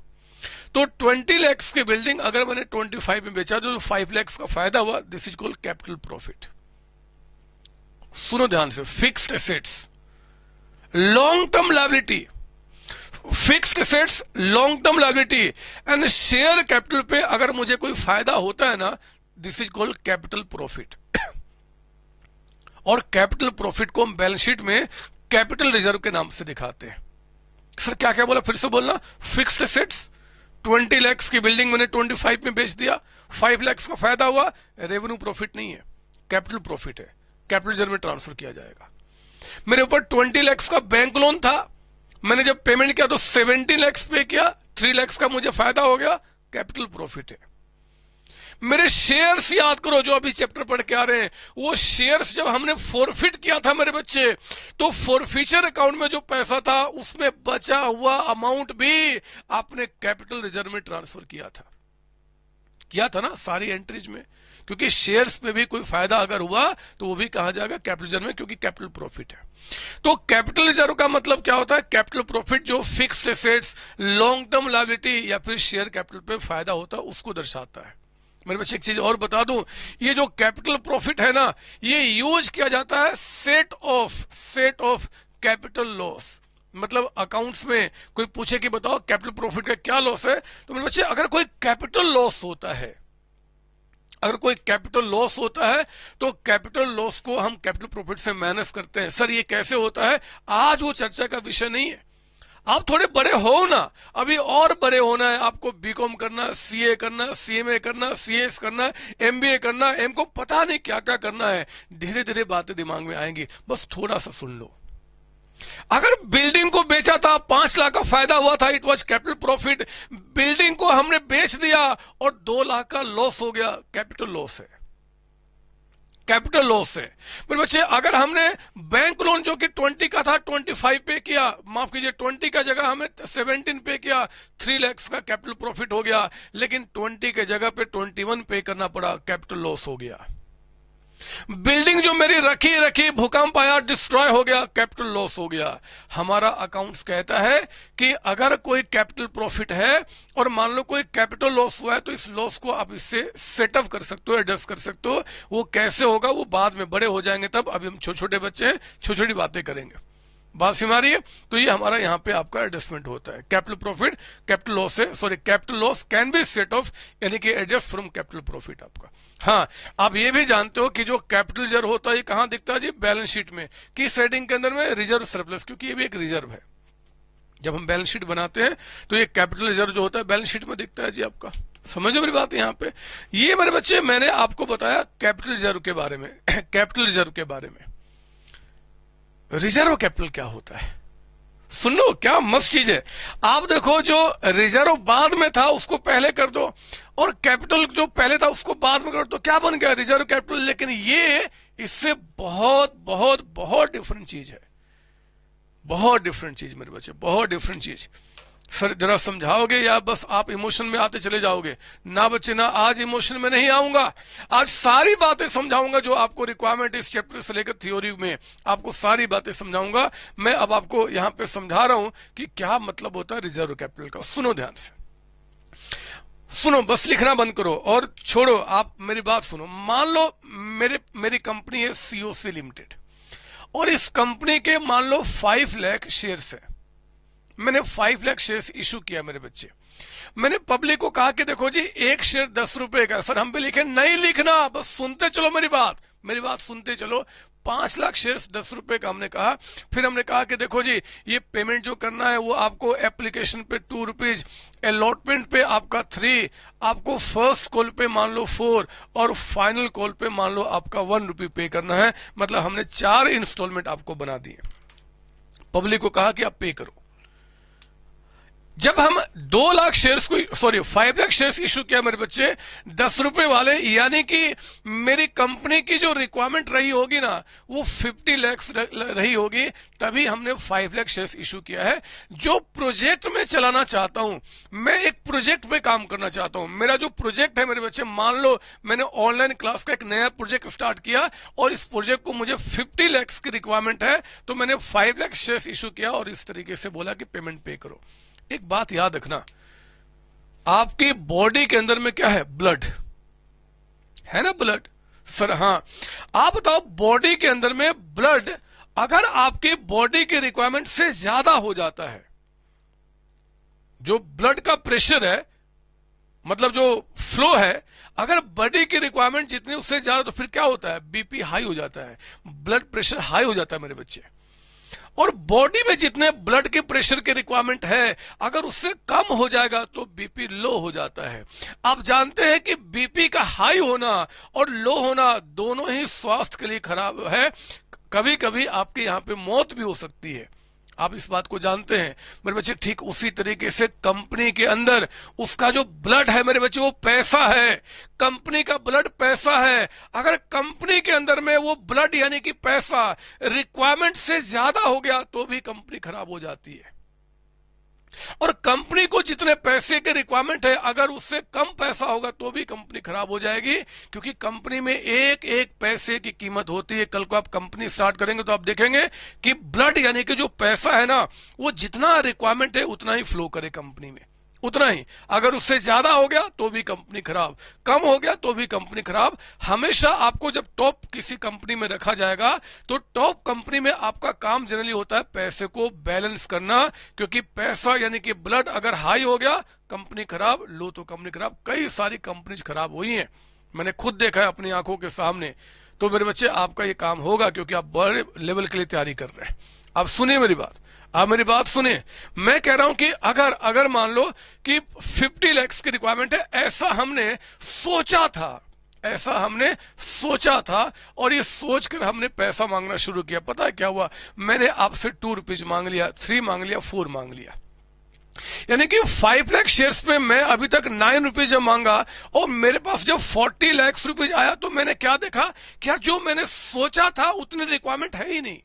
तो 20 लाख की बिल्डिंग अगर मैंने 25 में बेचा तो 5 लाख का फायदा हुआ, this is called capital profit. सुनो ध्यान से, fixed assets, long term liability, fixed assets, long term liability and share capital पे अगर मुझे कोई फायदा होता है ना, this is called capital profit. और कैपिटल प्रॉफिट को हम बैलेंस शीट में कैपिटल रिजर्व के नाम से दिखाते हैं। सर क्या क्या बोला, फिर से बोलना। फिक्स्ड एसेट्स, 20 लाख की बिल्डिंग मैंने 25 में बेच दिया, 5 लाख का फायदा हुआ, रेवेन्यू प्रॉफिट नहीं है, कैपिटल प्रॉफिट है, कैपिटल रिजर्व में ट्रांसफर किया जाएगा। मेरे ऊपर 20 लाख का बैंक लोन था, मैंने जब पेमेंट किया तो 70 लाख पे किया, 3 लाख का मुझे फायदा हो गया, कैपिटल प्रॉफिट है। मेरे शेयर्स याद करो जो अभी चैप्टर पढ़ के आ रहे हैं, वो शेयर्स जब हमने फॉरफिट किया था मेरे बच्चे, तो फॉरफिचर अकाउंट में जो पैसा था उसमें बचा हुआ अमाउंट भी आपने कैपिटल रिजर्व में ट्रांसफर किया था ना सारी एंट्रीज में, क्योंकि शेयर्स पे भी कोई फायदा अगर हुआ तो वो भी कहा जाएगा कैपिटल रिजर्व में, क्योंकि कैपिटल प्रॉफिट है। तो कैपिटल रिजर्व का मतलब क्या होता है, कैपिटल प्रॉफिट जो fixed assets, long term liability या फिर शेयर कैपिटल पे फायदा होता है उसको दर्शाता है। मेरे बच्चे एक चीज और बता दूं, ये जो कैपिटल प्रॉफिट है ना, ये यूज किया जाता है सेट ऑफ कैपिटल लॉस। मतलब अकाउंट्स में कोई पूछे कि बताओ कैपिटल प्रॉफिट का क्या लॉस है, तो मेरे बच्चे अगर कोई कैपिटल लॉस होता है, अगर कोई कैपिटल लॉस होता है तो कैपिटल लॉस को हम कैपिटल प्रॉफिट से माइनस करते हैं। सर ये कैसे होता है, आज वो चर्चा का विषय नहीं है। आप थोड़े बड़े हो ना, अभी और बड़े होना है, आपको बीकॉम करना, सीए करना, सीएमए करना, सीएस करना, एमबीए करना, एमको पता नहीं क्या क्या करना है, धीरे धीरे बातें दिमाग में आएंगी, बस थोड़ा सा सुन लो। अगर बिल्डिंग को बेचा था, 5 लाख का फायदा हुआ था, it was capital profit. Building को हमने बेच दिया और 2 लाख का लॉस हो गया, कैपिटल लॉस है, कैपिटल लॉस है। मेरे बच्चे अगर हमने बैंक लोन जो कि 20 का था 25 पे किया, माफ कीजिए 20 का जगह हमें 17 पे किया, 3 लाख का कैपिटल प्रॉफिट हो गया, लेकिन 20 के जगह पे 21 पे करना पड़ा, कैपिटल लॉस हो गया। बिल्डिंग जो मेरी रखी भूकंप आया, डिस्ट्रॉय हो गया, कैपिटल लॉस हो गया। हमारा अकाउंट्स कहता है कि अगर कोई कैपिटल प्रॉफिट है और मान लो कोई कैपिटल लॉस हुआ है तो इस लॉस को आप इससे सेटअप कर सकते हो, एडजस्ट कर सकते हो। वो कैसे होगा वो बाद में बड़े हो जाएंगे तब, अभी हम छोटे छोटे बच्चे हैं, छोटी छोटी बातें करेंगे। बात समझ आ रही है? तो ये हमारा यहाँ पे आपका एडजस्टमेंट होता है। कैपिटल प्रॉफिट कैपिटल लॉस से, sorry capital loss can be set of, यानी कि एडजस्ट फ्रॉम कैपिटल प्रॉफिट आपका। हाँ, आप ये भी जानते हो कि जो कैपिटल रिजर्व होता है ये कहां दिखता है जी, बैलेंस शीट में। किस हेडिंग के अंदर में, रिजर्व सरप्लस, क्योंकि ये भी एक रिजर्व है। जब हम बैलेंस शीट बनाते हैं तो ये कैपिटल रिजर्व जो होता है बैलेंस शीट में दिखता है जी आपका। समझो मेरी बात यहाँ पे। ये मेरे बच्चे मैंने आपको बताया कैपिटल रिजर्व के बारे में। कैपिटल रिजर्व के बारे में, रिजर्व कैपिटल क्या होता है सुन लो, क्या मस्त चीज है। आप देखो जो रिजर्व बाद में था उसको पहले कर दो, और कैपिटल जो पहले था उसको बाद में कर दो, क्या बन गया, रिजर्व कैपिटल। लेकिन ये इससे बहुत बहुत बहुत डिफरेंट चीज है, बहुत डिफरेंट चीज मेरे बच्चे, बहुत डिफरेंट चीज। सर जरा समझाओगे या बस आप इमोशन में आते चले जाओगे? ना बच्चे ना, आज इमोशन में नहीं आऊंगा, आज सारी बातें समझाऊंगा जो आपको रिक्वायरमेंट इस चैप्टर से लेकर थ्योरी में, आपको सारी बातें समझाऊंगा। मैं अब आपको यहां पे समझा रहा हूं कि क्या मतलब होता है रिजर्व कैपिटल का। सुनो ध्यान से, सुनो, बस लिखना बंद करो और छोड़ो, आप मेरी बात सुनो। मान लो मेरी कंपनी है सीओसी लिमिटेड, और इस कंपनी के मान लो 5 लाख शेयर्स है। मैंने 5 लाख शेयर्स इशू किया मेरे बच्चे। मैंने पब्लिक को कहा कि देखो जी एक शेयर 10 रुपए का। सर हम भी लिखे, नहीं लिखना, बस सुनते चलो मेरी बात सुनते चलो। 5 लाख शेयर्स 10 रुपए का हमने कहा। फिर हमने कहा कि देखो जी ये पेमेंट जो करना है वो आपको एप्लीकेशन पे 2 रुपीज, अलॉटमेंट पे आपका 3, आपको फर्स्ट कॉल पे मान लो 4 और फाइनल कॉल पे मान लो आपका 1 रुपी पे करना है। मतलब हमने 4 इंस्टॉलमेंट आपको बना दिए। पब्लिक को कहा कि आप पे करो। जब हम 2 लाख शेयर्स को 5 लाख शेयर्स इशू किया मेरे बच्चे 10 रुपए वाले, यानी कि मेरी कंपनी की जो रिक्वायरमेंट रही होगी ना वो 50 लाख रही होगी, तभी हमने 5 लाख शेयर्स इशू किया है। जो प्रोजेक्ट में चलाना चाहता हूं, मैं एक प्रोजेक्ट पे काम करना चाहता हूं। मेरा जो प्रोजेक्ट है मेरे बच्चे, मान लो मैंने ऑनलाइन क्लास का एक नया प्रोजेक्ट स्टार्ट किया और इस प्रोजेक्ट को मुझे 50 लाख की रिक्वायरमेंट है, तो मैंने 5 लाख शेयर्स इशू किया और इस तरीके से बोला कि पेमेंट पे करो। एक बात याद रखना, आपकी बॉडी के अंदर में क्या है? ब्लड है ना, ब्लड। सर हाँ, आप बताओ बॉडी के अंदर में ब्लड अगर आपकी बॉडी की रिक्वायरमेंट से ज्यादा हो जाता है, जो ब्लड का प्रेशर है मतलब जो फ्लो है, अगर बॉडी की रिक्वायरमेंट जितनी उससे ज्यादा, तो फिर क्या होता है? बीपी हाई हो जाता है, ब्लड प्रेशर हाई हो जाता है मेरे बच्चे। और बॉडी में जितने ब्लड के प्रेशर की रिक्वायरमेंट है अगर उससे कम हो जाएगा तो बीपी लो हो जाता है। आप जानते हैं कि बीपी का हाई होना और लो होना दोनों ही स्वास्थ्य के लिए खराब है। कभी कभी आपके यहां पे मौत भी हो सकती है, आप इस बात को जानते हैं मेरे बच्चे। ठीक उसी तरीके से कंपनी के अंदर उसका जो ब्लड है मेरे बच्चे वो पैसा है, कंपनी का ब्लड पैसा है। अगर कंपनी के अंदर में वो ब्लड यानी कि पैसा रिक्वायरमेंट से ज्यादा हो गया तो भी कंपनी खराब हो जाती है। और कंपनी को जितने पैसे के रिक्वायरमेंट है अगर उससे कम पैसा होगा तो भी कंपनी खराब हो जाएगी, क्योंकि कंपनी में एक एक पैसे की कीमत होती है। कल को आप कंपनी स्टार्ट करेंगे तो आप देखेंगे कि ब्लड यानी कि जो पैसा है ना वो जितना रिक्वायरमेंट है उतना ही फ्लो करे कंपनी में, उतना ही। अगर उससे ज्यादा हो गया तो भी कंपनी खराब, कम हो गया तो भी कंपनी खराब। हमेशा आपको जब टॉप किसी कंपनी में रखा जाएगा तो टॉप कंपनी में आपका काम जनरली होता है पैसे को बैलेंस करना, क्योंकि पैसा यानी कि ब्लड अगर हाई हो गया कंपनी खराब, लो तो कंपनी खराब। कई सारी कंपनीज खराब हुई हैं, मैंने खुद देखा है अपनी आंखों के सामने। तो मेरे बच्चे आपका ये काम होगा क्योंकि आप बड़े लेवल के लिए तैयारी कर रहे हैं। आप सुनिए मेरी बात, आप मेरी बात सुनिए। मैं कह रहा हूं कि अगर मान लो कि 50 लाख की रिक्वायरमेंट है, ऐसा हमने सोचा था, ऐसा हमने सोचा था और ये सोचकर हमने पैसा मांगना शुरू किया। पता है क्या हुआ? मैंने आपसे 2 रुपीज मांग लिया, 3 मांग लिया, 4 मांग लिया। यानी कि 5 लाख शेयर्स पे मैं अभी तक 9 रुपीज जब मांगा और मेरे पास जब 40 लाख रुपीज आया तो मैंने क्या देखा कि यार जो मैंने सोचा था उतनी रिक्वायरमेंट है ही नहीं।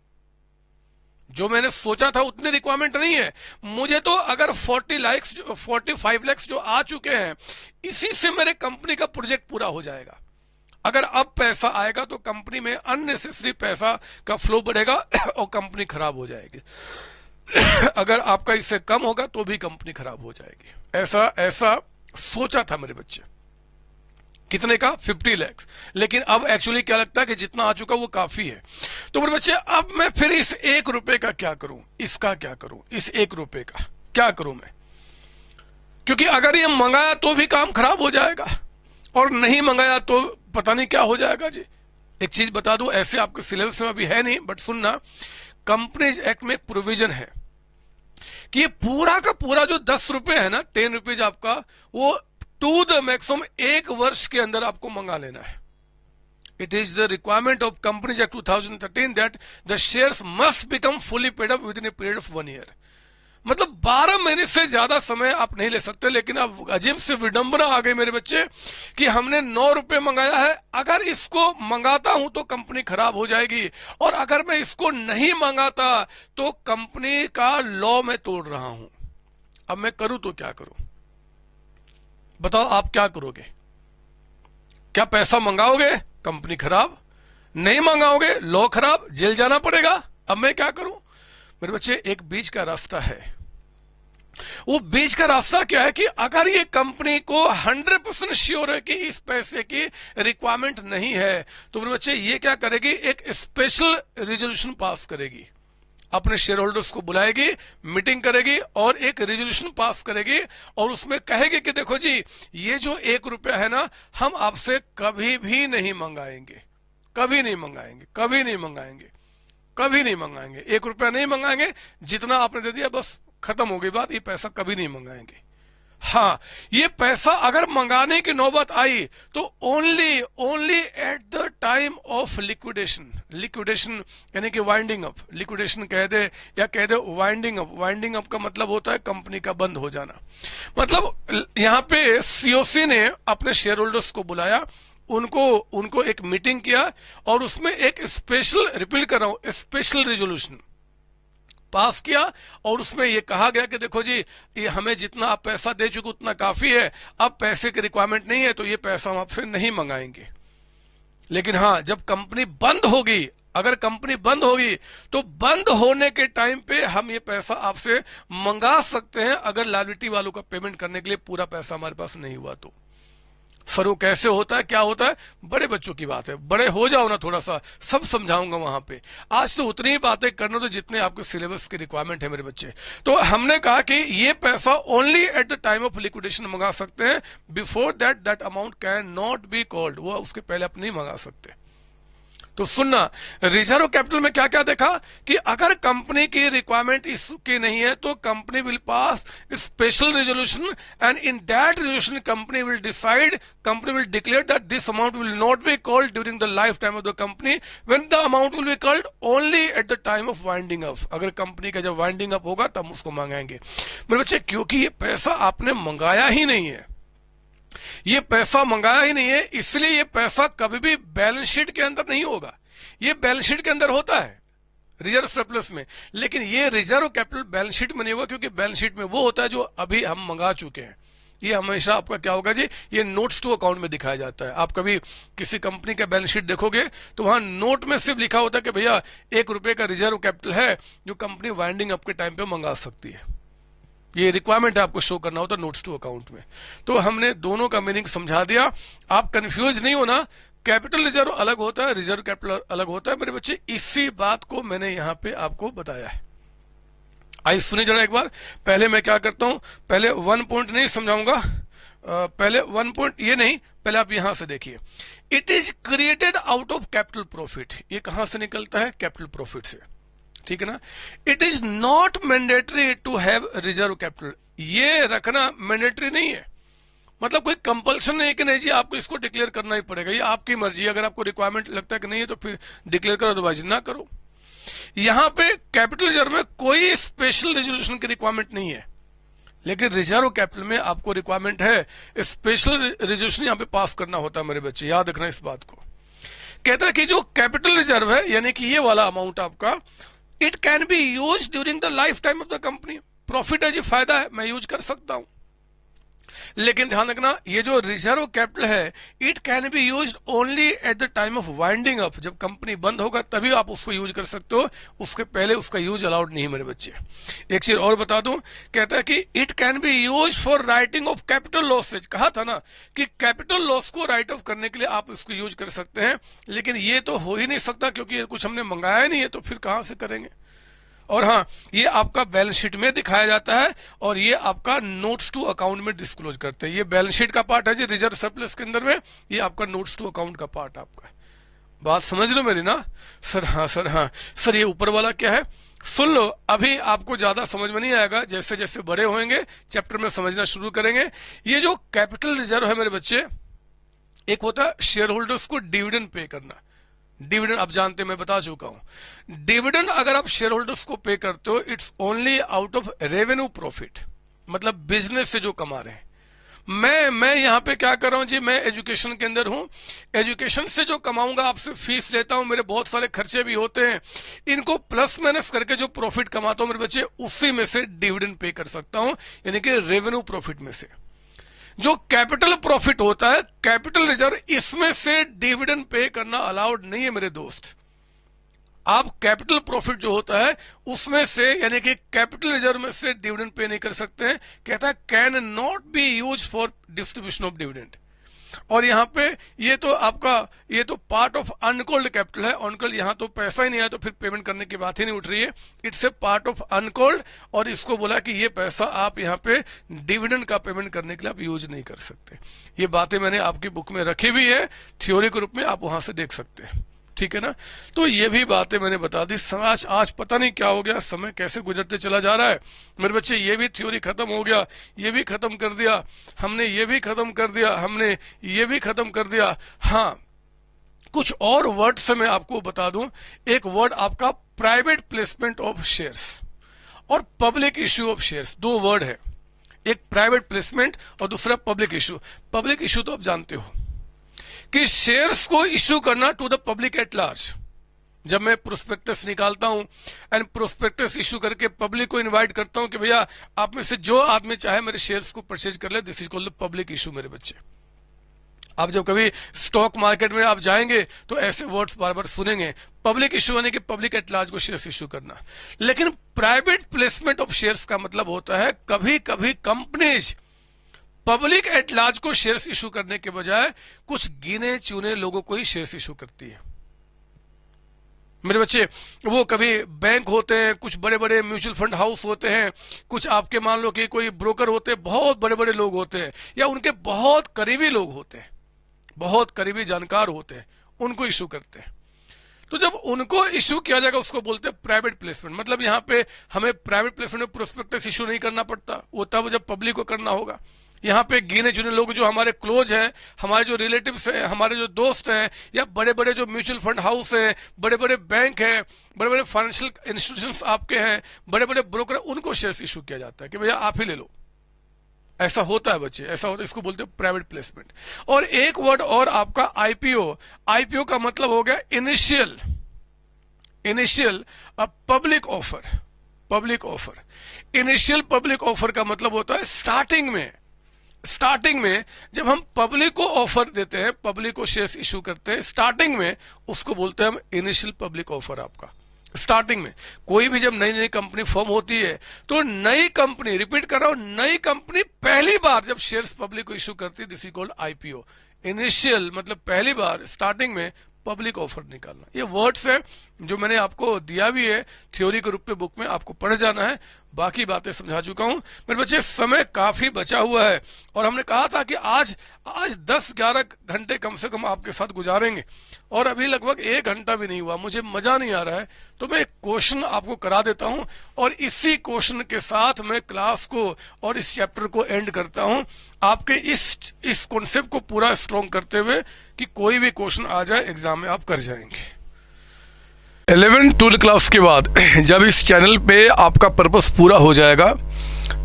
जो मैंने सोचा था उतनी रिक्वायरमेंट नहीं है। मुझे तो अगर 45 लाख जो आ चुके हैं इसी से मेरे कंपनी का प्रोजेक्ट पूरा हो जाएगा। अगर अब पैसा आएगा तो कंपनी में अननेसेसरी पैसा का फ्लो बढ़ेगा और कंपनी खराब हो जाएगी। अगर आपका इससे कम होगा तो भी कंपनी खराब हो जाएगी। ऐसा सोचा था मेरे बच्चे। कितने का? 50 लाख। लेकिन अब एक्चुअली क्या लगता है कि जितना आ चुका वो काफी है। तो मेरे बच्चे अब मैं फिर इस 1 रुपए का क्या करूं, इसका क्या करूं, इस 1 रुपए का क्या करूं मैं? क्योंकि अगर ये मंगाया तो भी काम खराब हो जाएगा और नहीं मंगाया तो पता नहीं क्या हो जाएगा जी। एक चीज बता दूं, ऐसे आपके सिलेबस में अभी है नहीं बट सुनना, कंपनीज एक्ट में प्रोविजन है कि ये पूरा का पूरा जो 10 रुपए है ना, 10 रुपीज आपका, वो टू द मैक्सिमम 1 वर्ष के अंदर आपको मंगा लेना है। It is the requirement of companies act 2013 that the shares must become fully paid up with in a period of 1 year. मतलब 12 महीने से ज्यादा समय आप नहीं ले सकते। लेकिन अब अजीब से विडंबना आ गई मेरे बच्चे कि हमने 9 रुपए मंगाया है, अगर इसको मंगाता हूं तो कंपनी खराब हो जाएगी और अगर मैं इसको नहीं मंगाता तो कंपनी का लॉ मैं तोड़ रहा हूं। अब मैं करूं तो क्या करूं? बताओ आप क्या करोगे? क्या पैसा मंगाओगे? कंपनी खराब। नहीं मंगाओगे? लॉ खराब, जेल जाना पड़ेगा। अब मैं क्या करूं? मेरे बच्चे एक बीच का रास्ता है। वो बीच का रास्ता क्या है कि अगर ये कंपनी को 100% श्योर है कि इस पैसे की रिक्वायरमेंट नहीं है तो मेरे बच्चे ये क्या करेगी, एक स्पेशल रेजोल्यूशन पास करेगी, अपने शेयर होल्डर्स को बुलाएगी, मीटिंग करेगी और एक रेजोल्यूशन पास करेगी और उसमें कहेगी कि देखो जी ये जो 1 रुपया है ना हम आपसे कभी भी नहीं मंगाएंगे। कभी नहीं मंगाएंगे, कभी नहीं मंगाएंगे, कभी नहीं मंगाएंगे। 1 रुपया नहीं मंगाएंगे, जितना आपने दे दिया बस खत्म हो गई बात, ये पैसा कभी नहीं मंगाएंगे। हाँ, ये पैसा अगर मंगाने की नौबत आई तो only only at the time of liquidation. Liquidation यानी कि वाइंडिंग अप, लिक्विडेशन कह दे या कह दे वाइंडिंग अप। वाइंडिंग अप का मतलब होता है कंपनी का बंद हो जाना। मतलब यहाँ पे सीओसी ने अपने शेयर होल्डर्स को बुलाया, उनको एक मीटिंग किया और उसमें एक स्पेशल, रिपीट कर रहा हूं, स्पेशल रेजोल्यूशन पास किया और उसमें यह कहा गया कि देखो जी, ये हमें जितना आप पैसा दे चुके उतना काफी है, अब पैसे की रिक्वायरमेंट नहीं है तो ये पैसा हम आपसे नहीं मंगाएंगे। लेकिन हाँ, जब कंपनी बंद होगी, अगर कंपनी बंद होगी तो बंद होने के टाइम पे हम ये पैसा आपसे मंगा सकते हैं, अगर लायबिलिटी वालों का पेमेंट करने के लिए पूरा पैसा हमारे पास नहीं हुआ तो। सर वो कैसे होता है, क्या होता है? बड़े बच्चों की बात है, बड़े हो जाओ ना थोड़ा सा, सब समझाऊंगा वहां पे। आज तो उतनी ही बातें करना तो जितने आपके सिलेबस की रिक्वायरमेंट है मेरे बच्चे। तो हमने कहा कि ये पैसा only at the time of liquidation मंगा सकते हैं, before that amount can not be called, वो उसके पहले आप नहीं मंगा सकते। तो सुनना, रिजर्व कैपिटल में क्या क्या देखा कि अगर कंपनी की रिक्वायरमेंट इसकी नहीं है तो company will pass special resolution and in that resolution company will decide, company will declare that this amount will not be called during the life time of the company, when the amount will be called only at the time of winding up. अगर company का जब winding up होगा तब उसको मंगाएंगे। मेरे बच्चे, क्योंकि ये पैसा आपने मंगाया ही नहीं है, ये पैसा मंगाया ही नहीं है, इसलिए ये पैसा कभी भी बैलेंस शीट के अंदर नहीं होगा। ये बैलेंस शीट के अंदर होता है रिजर्व सरप्लस में, लेकिन ये रिजर्व कैपिटल बैलेंस शीट में नहीं होगा, क्योंकि बैलेंस शीट में वो होता है जो अभी हम मंगा चुके हैं। ये हमेशा आपका क्या होगा जी, ये नोट्स टू अकाउंट में दिखाया जाता है। आप कभी किसी कंपनी का बैलेंस शीट देखोगे तो वहां नोट में सिर्फ लिखा होता है कि भैया 1 रुपए का रिजर्व कैपिटल है जो कंपनी वाइंडिंग अप के टाइम पे मंगा सकती है। ये रिक्वायरमेंट आपको शो करना होता है नोट्स टू अकाउंट में। तो हमने दोनों का मीनिंग समझा दिया, आप कंफ्यूज नहीं होना। कैपिटल रिजर्व अलग होता है, रिजर्व कैपिटल अलग होता है मेरे बच्चे, इसी बात को मैंने यहां पे आपको बताया है। आइए सुनिए जरा एक बार। पहले मैं क्या करता हूं, पहले 1 पॉइंट नहीं समझाऊंगा, पहले 1 पॉइंट ये नहीं, पहले आप यहां से देखिए। It is created out of capital profit. ये कहां से निकलता है? कैपिटल प्रॉफिट से, ठीक है ना। It is not mandatory to have reserve capital. ये रखना मैंडेटरी नहीं है, मतलब कोई कंपल्सन नहीं है कि नहीं जी आपको इसको डिक्लेयर करना ही पड़ेगा, ये आपकी मर्जी है। अगर आपको रिक्वायरमेंट लगता है कि नहीं है तो फिर डिक्लेयर करो, अदरवाइज ना करो। यहां पे कैपिटल रिजर्व में कोई स्पेशल रेजोल्यूशन की रिक्वायरमेंट नहीं है, लेकिन रिजर्व कैपिटल में आपको रिक्वायरमेंट है, स्पेशल रेजोल्यूशन यहां पे पास करना होता है मेरे बच्चे, याद रखना इस बात को। कहता है कि जो कैपिटल रिजर्व है, यानी कि ये वाला अमाउंट आपका, it can be use during the life time of the company. Profit है जी, फायदा है, मैं यूज कर सकता हूं। लेकिन ध्यान रखना, ये जो रिजर्व कैपिटल है, it can be used only at the time of winding up. जब कंपनी बंद होगा तभी आप उसको यूज कर सकते हो, उसके पहले उसका यूज अलाउड नहीं है मेरे बच्चे। एक चीज और बता दूं, कहता है कि it can be use for writing of capital losses. कहा था ना कि कैपिटल लॉस को राइट ऑफ करने के लिए आप इसको यूज कर सकते हैं, लेकिन ये तो हो ही नहीं सकता क्योंकि कुछ हमने मंगाया नहीं है, तो फिर कहां से करेंगे। और हाँ, ये आपका बैलेंस शीट में दिखाया जाता है और ये आपका नोट्स टू अकाउंट में डिस्क्लोज करते हैं। ये बैलेंस शीट का पार्ट है जी रिजर्व सरप्लस के अंदर में, ये आपका नोट्स टू अकाउंट का पार्ट आपका है। बात समझ लो मेरी ना? सर हाँ, सर हाँ। सर ये ऊपर वाला क्या है? सुन लो, अभी आपको ज्यादा समझ में नहीं आएगा, जैसे जैसे बड़े होंगे चैप्टर में समझना शुरू करेंगे। ये जो कैपिटल रिजर्व है मेरे बच्चे, एक होता है शेयर होल्डर्स को डिविडेंड पे करना। डिविडेंड आप जानते हैं, मैं बता चुका हूं। डिविडेंड अगर आप शेयर होल्डर्स को पे करते हो, it's only out of revenue profit, मतलब बिजनेस से जो कमा रहे हैं। मैं यहां पे क्या कर रहा हूं जी, मैं एजुकेशन के अंदर हूं, एजुकेशन से जो कमाऊंगा, आपसे फीस लेता हूं, मेरे बहुत सारे खर्चे भी होते हैं, इनको प्लस माइनस करके जो प्रॉफिट कमाता हूं मेरे बच्चे, उसी में से डिविडेंड पे कर सकता हूं, यानी कि रेवेन्यू प्रॉफिट में से। जो कैपिटल प्रॉफिट होता है, कैपिटल रिजर्व, इसमें से डिविडेंड पे करना अलाउड नहीं है मेरे दोस्त। आप कैपिटल प्रॉफिट जो होता है उसमें से, यानी कि कैपिटल रिजर्व में से डिविडेंड पे नहीं कर सकते हैं। कहता है can not be use for distribution of dividend. और यहां पे ये तो आपका, ये तो पार्ट ऑफ अनकॉल्ड कैपिटल है। अनकॉल्ड, यहां तो पैसा ही नहीं आया तो फिर पेमेंट करने की बात ही नहीं उठ रही है। It's a part of uncalled, और इसको बोला कि ये पैसा आप यहां पे डिविडेंड का पेमेंट करने के लिए आप यूज नहीं कर सकते। ये बातें मैंने आपकी बुक में रखी हुई है, थ्योरी के रूप में आप वहां से देख सकते हैं। ठीक है ना। तो ये भी बातें मैंने बता दी। आज पता नहीं क्या हो गया, समय कैसे गुजरते चला जा रहा है मेरे बच्चे। ये भी थ्योरी खत्म हो गया, ये भी खत्म कर दिया हमने, ये भी खत्म कर दिया हमने, ये भी खत्म कर दिया। हाँ, कुछ और वर्ड से मैं आपको बता दूं। एक वर्ड आपका प्राइवेट प्लेसमेंट ऑफ शेयर्स और पब्लिक इश्यू ऑफ शेयर्स, दो वर्ड है। एक प्राइवेट प्लेसमेंट और दूसरा पब्लिक इश्यू। पब्लिक इश्यू तो आप जानते हो कि शेयर्स को इश्यू करना to the public at large. जब मैं प्रोस्पेक्टस निकालता हूं एंड प्रोस्पेक्टस इश्यू करके पब्लिक को इनवाइट करता हूं कि भैया आप में से जो आदमी चाहे मेरे शेयर्स को परचेज कर ले, this is called the public issue मेरे बच्चे। आप जब कभी स्टॉक मार्केट में आप जाएंगे तो ऐसे वर्ड्स बार बार सुनेंगे। पब्लिक इश्यू यानी कि पब्लिक एट लार्ज को शेयर्स इश्यू करना। लेकिन प्राइवेट प्लेसमेंट ऑफ शेयर्स का मतलब होता है कभी कभी कंपनीज पब्लिक एट लार्ज को शेयर्स इशू करने के बजाय कुछ गिने चुने लोगों को ही शेयर्स इशू करती है मेरे बच्चे। वो कभी बैंक होते हैं, कुछ बड़े बड़े म्यूचुअल फंड हाउस होते हैं, कुछ आपके मान लो कि कोई ब्रोकर होते हैं, बहुत बड़े बड़े लोग होते हैं, या उनके बहुत करीबी लोग होते हैं, बहुत करीबी जानकार होते हैं, उनको इशू करते हैं। तो जब उनको इशू किया जाएगा उसको बोलते हैं प्राइवेट प्लेसमेंट। मतलब यहाँ पे हमें प्राइवेट प्लेसमेंट में प्रोस्पेक्टस इशू नहीं करना पड़ता, वो तब जब पब्लिक को करना होगा। यहाँ पे गिने चुने लोग जो हमारे क्लोज हैं, हमारे जो रिलेटिव्स हैं, हमारे जो दोस्त हैं, या बड़े बड़े जो म्यूचुअल फंड हाउस हैं, बड़े बड़े बैंक हैं, बड़े बड़े फाइनेंशियल इंस्टीट्यूशंस आपके हैं, बड़े बड़े ब्रोकर, उनको शेयर्स इशू किया जाता है कि भैया आप ही ले लो। ऐसा होता है बच्चे, ऐसा होता है, इसको बोलते हैं प्राइवेट प्लेसमेंट। और एक वर्ड और आपका आईपीओ। आईपीओ का मतलब हो गया initial public offer. Public offer, initial public offer का मतलब होता है स्टार्टिंग में जब हम पब्लिक को ऑफर देते हैं, पब्लिक को शेयर्स इशू करते हैं स्टार्टिंग में, उसको बोलते हैं हम इनिशियल पब्लिक ऑफर। आपका स्टार्टिंग में कोई भी जब नई नई कंपनी फॉर्म होती है तो नई कंपनी, रिपीट कर रहा हूं, नई कंपनी पहली बार जब शेयर्स पब्लिक को इशू करती है, this is called IPO. Initial मतलब पहली बार, स्टार्टिंग में पब्लिक ऑफर निकालना। ये वर्ड्स है जो मैंने आपको दिया भी है थ्योरी के रूप में, बुक में आपको पढ़ जाना है। बाकी बातें समझा चुका हूं मेरे बच्चे। समय काफी बचा हुआ है और हमने कहा था कि आज 10-11 घंटे कम से कम आपके साथ गुजारेंगे, और अभी लगभग 1 घंटा भी नहीं हुआ। मुझे मजा नहीं आ रहा है, तो मैं एक क्वेश्चन आपको करा देता हूं और इसी क्वेश्चन के साथ मैं क्लास को और इस चैप्टर को एंड करता हूं, आपके इस कॉन्सेप्ट को पूरा स्ट्रॉन्ग करते हुए कि कोई भी क्वेश्चन आ जाए एग्जाम में आप कर जाएंगे। 11-12 क्लास के बाद जब इस चैनल पे आपका पर्पस पूरा हो जाएगा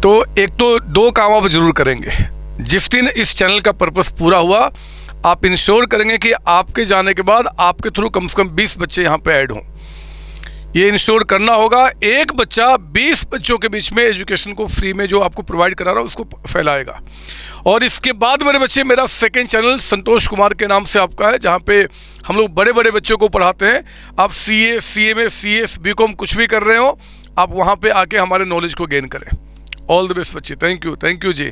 तो एक तो 2 काम आप जरूर करेंगे। जिस दिन इस चैनल का पर्पस पूरा हुआ, आप इंश्योर करेंगे कि आपके जाने के बाद आपके थ्रू कम से कम 20 बच्चे यहाँ पे ऐड हों। ये इंश्योर करना होगा। एक बच्चा 20 बच्चों के बीच में एजुकेशन को फ्री में जो आपको प्रोवाइड करा रहा है उसको फैलाएगा। और इसके बाद मेरे बच्चे मेरा सेकंड चैनल संतोष कुमार के नाम से आपका है, जहाँ पे हम लोग बड़े बड़े बच्चों को पढ़ाते हैं। आप सीए में CS BCom कुछ भी कर रहे हो, आप वहाँ पे आके हमारे नॉलेज को गेन करें। ऑल द बेस्ट बच्चे। थैंक यू जी।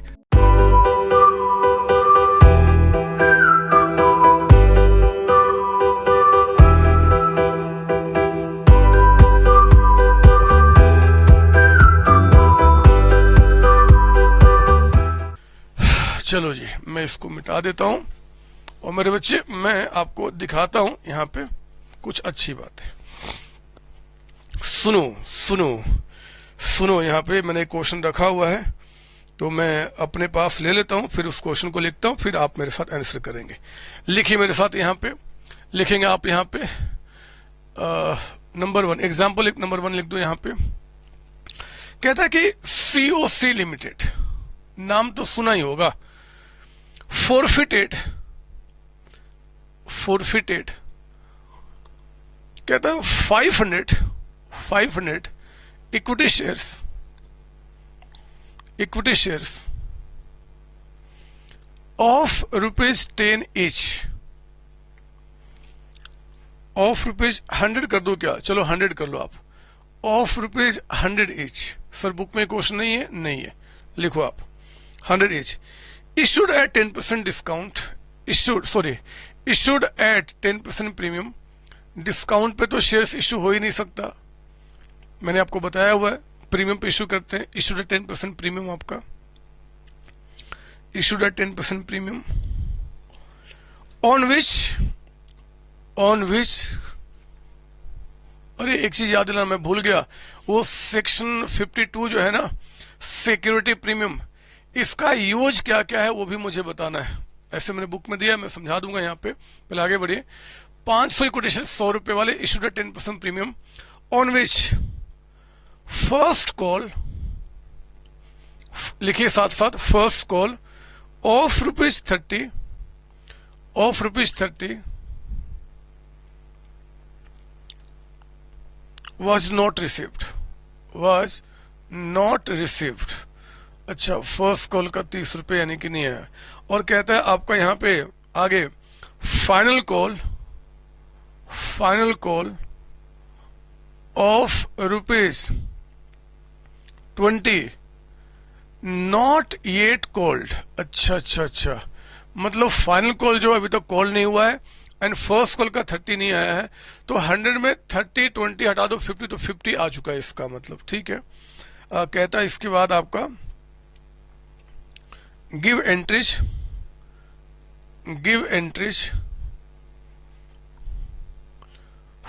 चलो जी, मैं इसको मिटा देता हूं और मेरे बच्चे मैं आपको दिखाता हूं यहाँ पे कुछ अच्छी बातें। सुनो, यहाँ पे मैंने क्वेश्चन रखा हुआ है, तो मैं अपने पास ले लेता हूं, फिर उस क्वेश्चन को लिखता हूं, फिर आप मेरे साथ आंसर करेंगे। लिखिए मेरे साथ, यहाँ पे लिखेंगे आप। यहाँ पे नंबर 1 एग्जाम्पल, नंबर 1 लिख दो। यहाँ पे कहता है कि COC लिमिटेड, नाम तो सुना ही होगा। forfeited कहता है 500 equity shares of ₹10 each, of ₹100 कर दो क्या? चलो 100 कर लो आप। Of ₹100 each। सर बुक में क्वेश्चन नहीं है? नहीं है, लिखो आप 100 each। Issued at 10% discount, issued at 10% premium. Discount पे तो शेयर्स इशू हो ही नहीं सकता, मैंने आपको बताया हुआ है। प्रीमियम पे इशू करते हैं। issued at 10% प्रीमियम, आपका issued at 10% premium, on which on which, अरे एक चीज याद दिलाना मैं भूल गया, वो सेक्शन 52 जो है ना सिक्योरिटी प्रीमियम, इसका यूज क्या क्या है वो भी मुझे बताना है। ऐसे मैंने बुक में दिया, मैं समझा दूंगा यहाँ पे, पहले आगे बढ़िए। 500 कोटेशन 100 रुपए वाले issued 10% premium on which first call, लिखिए साथ साथ, first call of ₹30 was not received। अच्छा, फर्स्ट कॉल का 30 रुपए यानी कि नहीं है। और कहता है आपका यहां पे आगे final call of ₹20 not yet called. अच्छा, मतलब फाइनल कॉल जो अभी तक कॉल नहीं हुआ है एंड फर्स्ट कॉल का 30 नहीं आया है, तो 100 में 30 20 हटा दो 50, तो 50 आ चुका है इसका मतलब, ठीक है। कहता है इसके बाद आपका give entries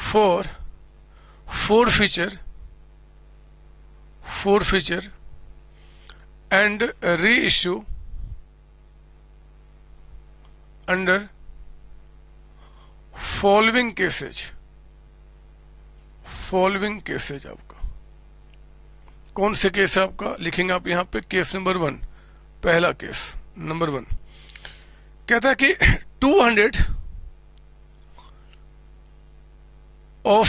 for forfeiture and reissue under following cases आपका कौन से केस है आपका, लिखेंगे आप यहां पे केस नंबर 1, पहला केस नंबर 1 कहता है कि 200 of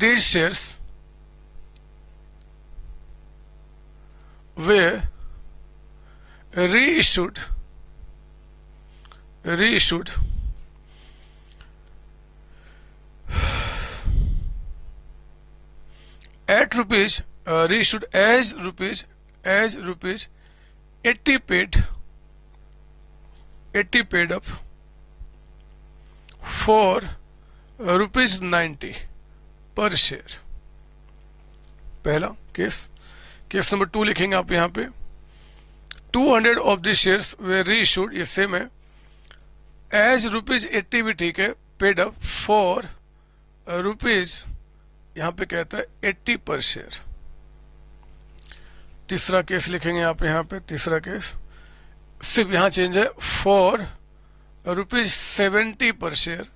these shares were reissued at reissued as rupees 80 paid up for ₹90 पर शेयर। पहला केस नंबर 2 लिखेंगे आप यहां पे 200 of the shares way reissued, ये सेम है, एज ₹80 भी ठीक है, पेड अप फॉर रुपीज, यहां पे कहता है 80 पर शेयर। तीसरा केस लिखेंगे आप यहां पे, तीसरा केस सिर्फ यहां चेंज है, फॉर ₹70 पर शेयर।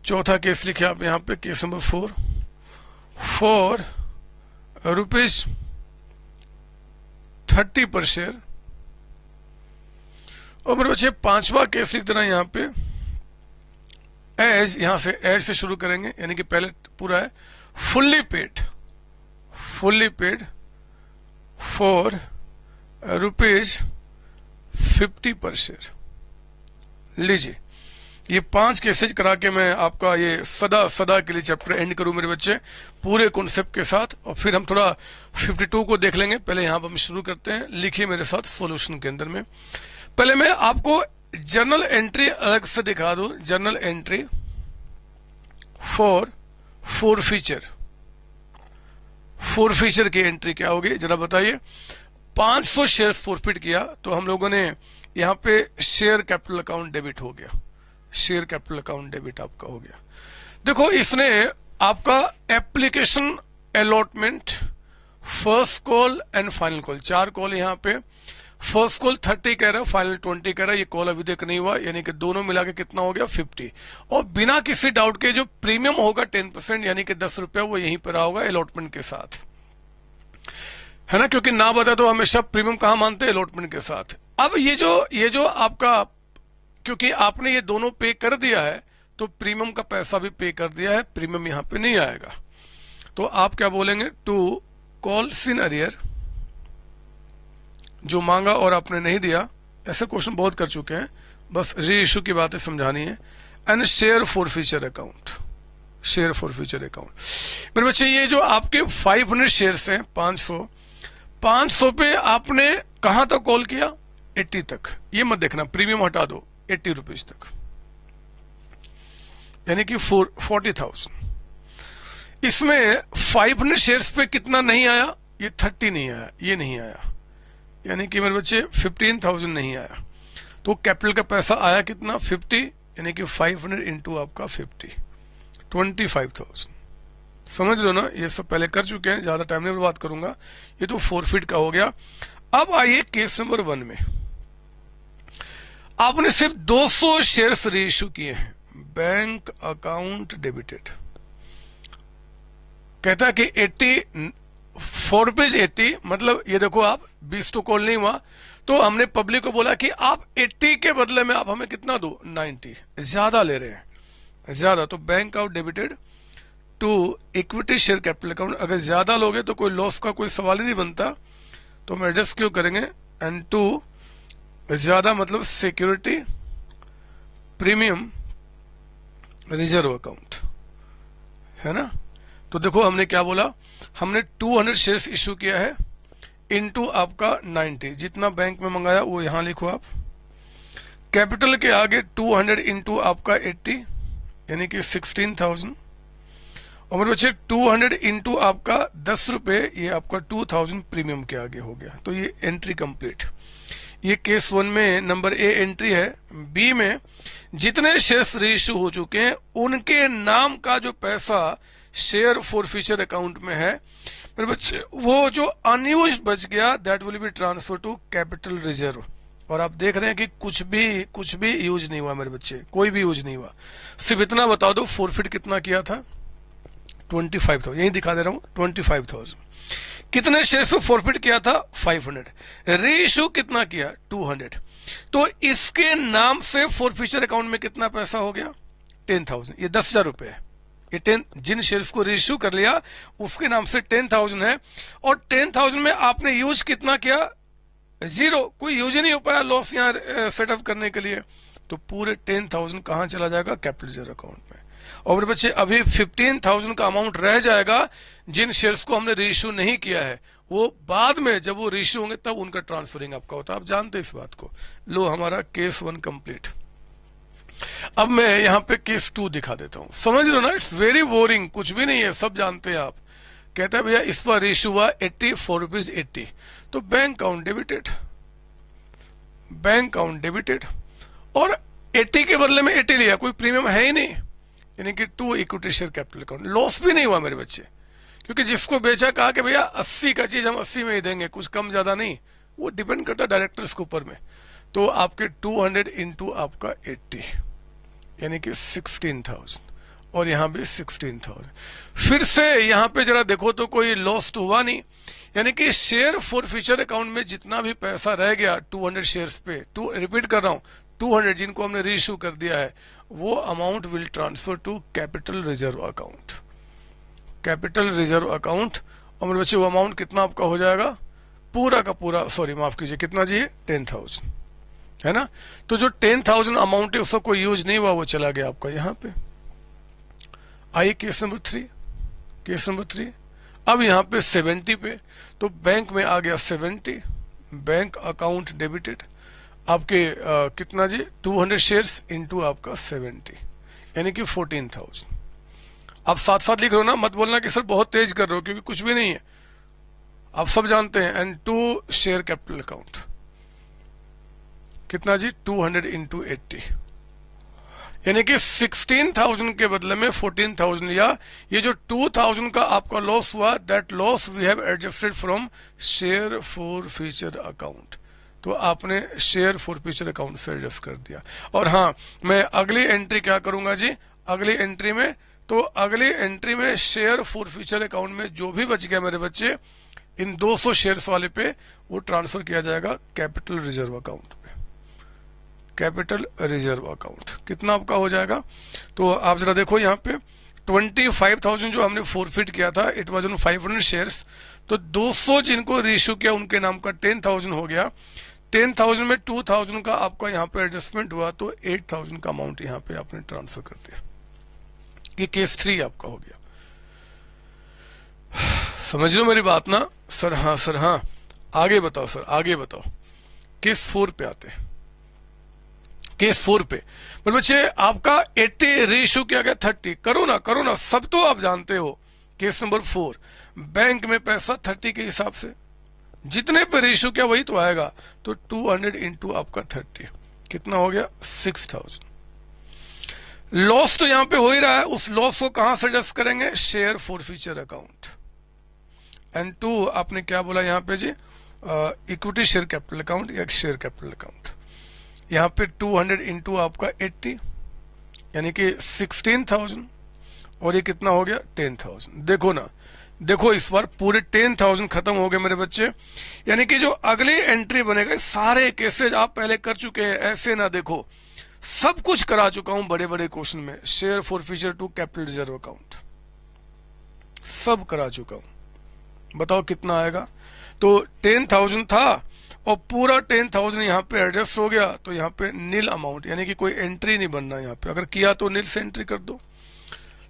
चौथा केस लिखे आप यहां पे, केस नंबर 4 फॉर ₹30 पर शेयर। और मेरे बच्चे पांचवा केस लिख देना यहां पे, एज, यहां से एज से शुरू करेंगे, यानी कि पहले पूरा है, फुल्ली पेड फॉर ₹50 पर शेयर। लीजिए, ये 5 केसेज करा के मैं आपका ये सदा के लिए चैप्टर एंड करूं मेरे बच्चे, पूरे कॉन्सेप्ट के साथ, और फिर हम थोड़ा 52 को देख लेंगे। पहले यहां पर हम शुरू करते हैं, लिखिए मेरे साथ सॉल्यूशन के अंदर में। पहले मैं आपको जर्नल एंट्री अलग से दिखा दूं, जर्नल एंट्री फॉर फॉरफीचर की एंट्री क्या होगी जरा बताइए। 500 शेयर्स फॉरफिट किया तो हम लोगों ने यहां पे शेयर कैपिटल अकाउंट डेबिट हो गया, शेयर कैपिटल अकाउंट डेबिट आपका हो गया। देखो, इसने आपका application allotment, first call and final call, 4 call यहां पे, फर्स्ट कॉल 30 कह रहा है, फाइनल 20 कह रहा है, ये कॉल अभी तक नहीं हुआ, यानी कि दोनों मिला के कितना हो गया 50। और बिना किसी डाउट के जो प्रीमियम होगा 10% यानी कि 10 रुपया, वो यहीं पर होगा अलॉटमेंट के साथ, है ना, क्योंकि ना बता तो हमेशा प्रीमियम कहां मानते हैं, अलॉटमेंट के साथ। अब ये जो आपका, क्योंकि आपने ये दोनों पे कर दिया है तो प्रीमियम का पैसा भी पे कर दिया है, प्रीमियम यहां पे नहीं आएगा। तो आप क्या बोलेंगे, टू कॉल्स इन अरियर, जो मांगा और आपने नहीं दिया, ऐसे क्वेश्चन बहुत कर चुके हैं, बस री इश्यू की बातें समझानी है, and share forfeiture account, share forfeiture account. मेरे बच्चे, ये जो आपके 500 शेयर्स हैं, 500 पे आपने कहां तक कॉल किया, 80 तक, ये मत देखना, प्रीमियम हटा दो, 80 रुपीज तक, यानी कि 40,000। इसमें 500 शेयर्स पे कितना नहीं आया, ये 30 नहीं आया, ये नहीं आया, यानी कि मेरे बच्चे 15,000 नहीं आया। तो कैपिटल का पैसा आया कितना 50, यानी कि 500 इंटू आपका 50, 25,000। समझ लो ना, ये सब पहले कर चुके हैं, ज्यादा टाइम नहीं बर्बाद करूंगा। ये तो फोरफिट का हो गया। अब आइए केस नंबर 1 में। आपने सिर्फ 200 शेयर्स रीइश्यू किए हैं, बैंक अकाउंट डेबिटेड। कहता है कि 4 रुपीज 80, मतलब ये देखो आप 20 तो कॉल नहीं हुआ, तो हमने पब्लिक को बोला कि आप 80 के बदले में आप हमें कितना दो, 90। ज्यादा ले रहे हैं, ज्यादा, तो bank out debited to equity share capital account. अगर ज्यादा लोगे तो कोई लॉस का कोई सवाल ही नहीं बनता, तो हम एडजस्ट क्यों करेंगे। एंड टू ज्यादा मतलब सिक्योरिटी प्रीमियम रिजर्व अकाउंट, है ना। तो देखो हमने क्या बोला, हमने 200 शेयर्स इश्यू किया है इनटू आपका 90, जितना बैंक में मंगाया वो यहां लिखो आप। कैपिटल के आगे 200 इंटू आपका 80, यानी कि 16,000। और मेरे बच्चे 200 इंटू आपका 10 रुपए, ये आपका 2000 प्रीमियम के आगे हो गया। तो ये एंट्री कंप्लीट। ये केस 1 में नंबर ए एंट्री है। बी में जितने शेयर्स रीइश्यू हो चुके हैं उनके नाम का जो पैसा शेयर फॉरफीचर अकाउंट में है मेरे बच्चे, वो जो अनयूज्ड बच गया that will be transfer to capital reserve. और आप देख रहे हैं कि कुछ भी यूज नहीं हुआ मेरे बच्चे, कोई भी यूज नहीं हुआ। सिर्फ इतना बता दो फॉरफिट कितना किया था, 25,000, यही दिखा दे रहा हूं, 25,000। कितने शेयर्स को फॉरफिट किया था, 500। रीइश्यू कितना किया, 200। तो इसके नाम से फॉरफीचर अकाउंट में कितना पैसा हो गया, 10,000। ये 10,000 रुपए है। ये 10 जिन शेयर्स को रीइश्यू कर लिया उसके नाम से 10,000 है। और 10,000 में आपने यूज कितना किया, 0, कोई यूज ही नहीं हो पाया लॉस यहां सेटअप करने के लिए। तो पूरे 10,000 कहां चला जाएगा, कैपिटल रिजर्व अकाउंट में। और मेरे बच्चे अभी 15,000 का अमाउंट रह जाएगा जिन शेयर्स को हमने रीइश्यू नहीं किया है, वो बाद में जब वो रीइश्यू होंगे तब उनका ट्रांसफरिंग आपका होता है। आप जानते हैं इस बात को। लो हमारा केस 1 कंप्लीट। अब मैं यहां पे केस 2 दिखा देता हूं। समझ लो ना, इट्स वेरी बोरिंग, कुछ भी नहीं है, सब जानते हैं आप। कहता है भैया इस पर रीइश्यू हुआ 84 रुपीज 80, तो bank account debited, bank account debited. और 80 के बदले में 80 लिया, कोई प्रीमियम है ही नहीं, यानी कि to equity share capital account. Loss भी नहीं हुआ मेरे बच्चे, क्योंकि जिसको बेचा कहा कि भैया 80 का चीज हम 80 में ही देंगे, कुछ कम ज्यादा नहीं। वो डिपेंड करता है डायरेक्टर्स के ऊपर में। तो आपके 200 इंटू आपका 80, यानी कि 16,000, और यहां भी 16,000। फिर से यहां पे जरा देखो तो कोई लॉस तो हुआ नहीं, यानी कि शेयर फॉरफीचर अकाउंट में जितना भी पैसा रह गया 200 शेयर्स पे, रिपीट कर रहा हूं, 200 जिनको हमने रीइश्यू कर दिया है, वो amount will transfer to capital reserve account, capital reserve account. और मेरे बच्चे वो अमाउंट कितना आपका हो जाएगा, पूरा का पूरा, सॉरी माफ कीजिए, कितना जी, 10,000, है ना। तो जो 10,000 अमाउंट है उसका कोई यूज नहीं हुआ, वो चला गया आपका यहां पे। आइए केस नंबर 3, केस नंबर 3। अब यहां पे 70 पे, तो बैंक में आ गया 70, बैंक अकाउंट डेबिटेड आपके कितना जी, 200 शेयर्स इंटू आपका 70, यानी कि 14,000। आप साथ साथ लिख रहे हो ना, मत बोलना कि सर बहुत तेज कर रहे हो, क्योंकि कुछ भी नहीं है, आप सब जानते हैं। And to share capital account कितना जी, 200 इंटू 80, यानी कि 16,000 के बदले में 14,000 लिया। ये जो 2,000 का आपका लॉस हुआ, that loss we have adjusted from share forfeiture account. तो आपने शेयर फॉरफीचर अकाउंट से एडजस्ट कर दिया। और हाँ, मैं अगली एंट्री क्या करूंगा जी, अगली एंट्री में, तो अगली एंट्री में शेयर फॉरफीचर अकाउंट में जो भी बच गया मेरे बच्चे इन 200 शेयर्स वाले पे, वो ट्रांसफर किया जाएगा कैपिटल रिजर्व अकाउंट पे, कैपिटल रिजर्व अकाउंट। कितना आपका हो जाएगा, तो आप जरा देखो यहाँ पे 25,000 जो हमने फॉरफिट किया था, इट वाज ऑन 500 शेयर्स। तो 200 जिनको रीइश्यू किया उनके नाम का 10,000 हो गया। 10,000 में 2,000 का आपका यहाँ पे एडजस्टमेंट हुआ, तो 8,000 का अमाउंट यहाँ पे आपने ट्रांसफर कर दिया। ये केस 3 आपका हो गया। समझ लो मेरी बात ना, सर हाँ, सर हाँ, आगे बताओ सर, आगे बताओ। केस 4 पे आते हैं। केस 4 पे मेरे बच्चे आपका 80 रीइश्यू किया गया 30, करो ना, सब तो आप जानते हो। केस नंबर 4, बैंक में पैसा 30 के हिसाब से, जितने पे रीइश्यू किया वही तो आएगा। तो 200 इंटू आपका 30, कितना हो गया 6000। लॉस तो यहां पे हो ही रहा है, उस लॉस को कहां से एडजस्ट करेंगे, share forfeiture account. And to आपने क्या बोला यहां पे जी, इक्विटी शेयर कैपिटल अकाउंट या शेयर कैपिटल अकाउंट। यहां पे 200 इंटू आपका 80 यानी कि 16,000 और ये कितना हो गया 10,000। देखो ना, देखो इस बार पूरे 10,000 खत्म हो गए मेरे बच्चे। यानी कि जो अगली एंट्री बनेगा, सारे केसेज आप पहले कर चुके हैं, ऐसे ना देखो, सब कुछ करा चुका हूं बड़े बड़े क्वेश्चन में। Share forfeiture to capital reserve account सब करा चुका हूं, बताओ कितना आएगा। तो 10,000 था और पूरा 10,000 यहां पे एडजस्ट हो गया, तो यहां पे नील अमाउंट, यानी कि कोई एंट्री नहीं बनना यहां पे। अगर किया तो नील से एंट्री कर दो।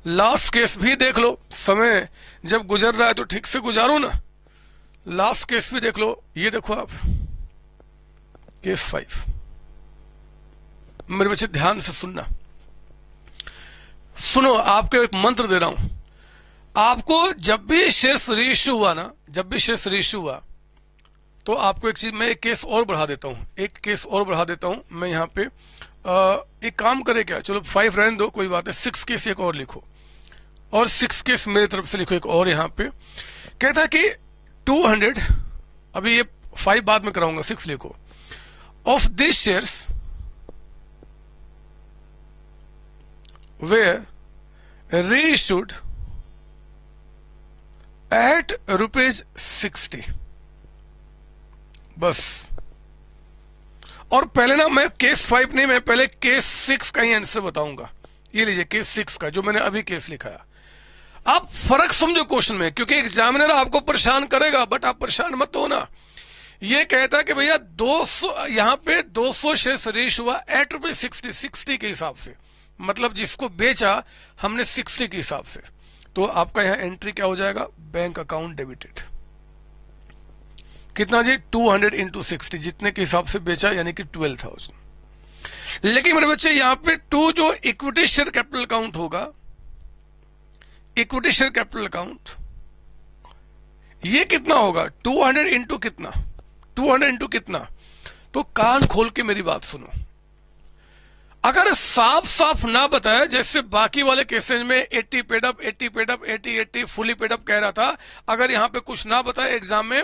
लास्ट केस भी देख लो, समय जब गुजर रहा है तो ठीक से गुजारो ना। लास्ट केस भी देख लो, ये देखो आप, केस 5। मेरे बच्चे ध्यान से सुनना, सुनो, आपको एक मंत्र दे रहा हूं। आपको जब भी शेयर्स रीइश्यू हुआ ना, जब भी शेयर्स रीइश्यू हुआ, तो आपको एक चीज, मैं एक केस और बढ़ा देता हूं, एक केस और बढ़ा देता हूं मैं यहां पे। एक काम करे क्या, चलो 5 रहने दो, कोई बात है, 6 केस एक और लिखो, और 6 केस मेरी तरफ से लिखो एक और। यहां पे कहता है कि 200, अभी ये 5 बाद में कराऊंगा, 6 लिखो। Of this shares were reissued at ₹60। बस। और पहले ना मैं केस 5 नहीं, मैं पहले केस 6 का ही आंसर बताऊंगा। ये लीजिए केस 6 का, जो मैंने अभी केस लिखा है। आप फर्क समझो क्वेश्चन में, क्योंकि एग्जामिनर आपको परेशान करेगा, बट आप परेशान मत हो ना। ये कहता है कि भैया 200, यहां पे 200 शेयर रीइश्यू हुआ एट ₹60 के हिसाब से, मतलब जिसको बेचा हमने 60 के हिसाब से। तो आपका यहां एंट्री क्या हो जाएगा, बैंक अकाउंट डेबिटेड। कितना जी, 200 इंटू 60, जितने के हिसाब से बेचा, यानी कि 12,000। लेकिन मेरे बच्चे यहां पे 2 जो इक्विटी शेयर कैपिटल अकाउंट होगा, इक्विटी शेयर कैपिटल अकाउंट, ये कितना होगा 200 इंटू कितना, 200 इंटू कितना। तो कान खोल के मेरी बात सुनो, अगर साफ साफ ना बताया, जैसे बाकी वाले केसेज में 80 paid up, 80 paid up, 80 fully paid up कह रहा था, अगर यहां पे कुछ ना बताया एग्जाम में,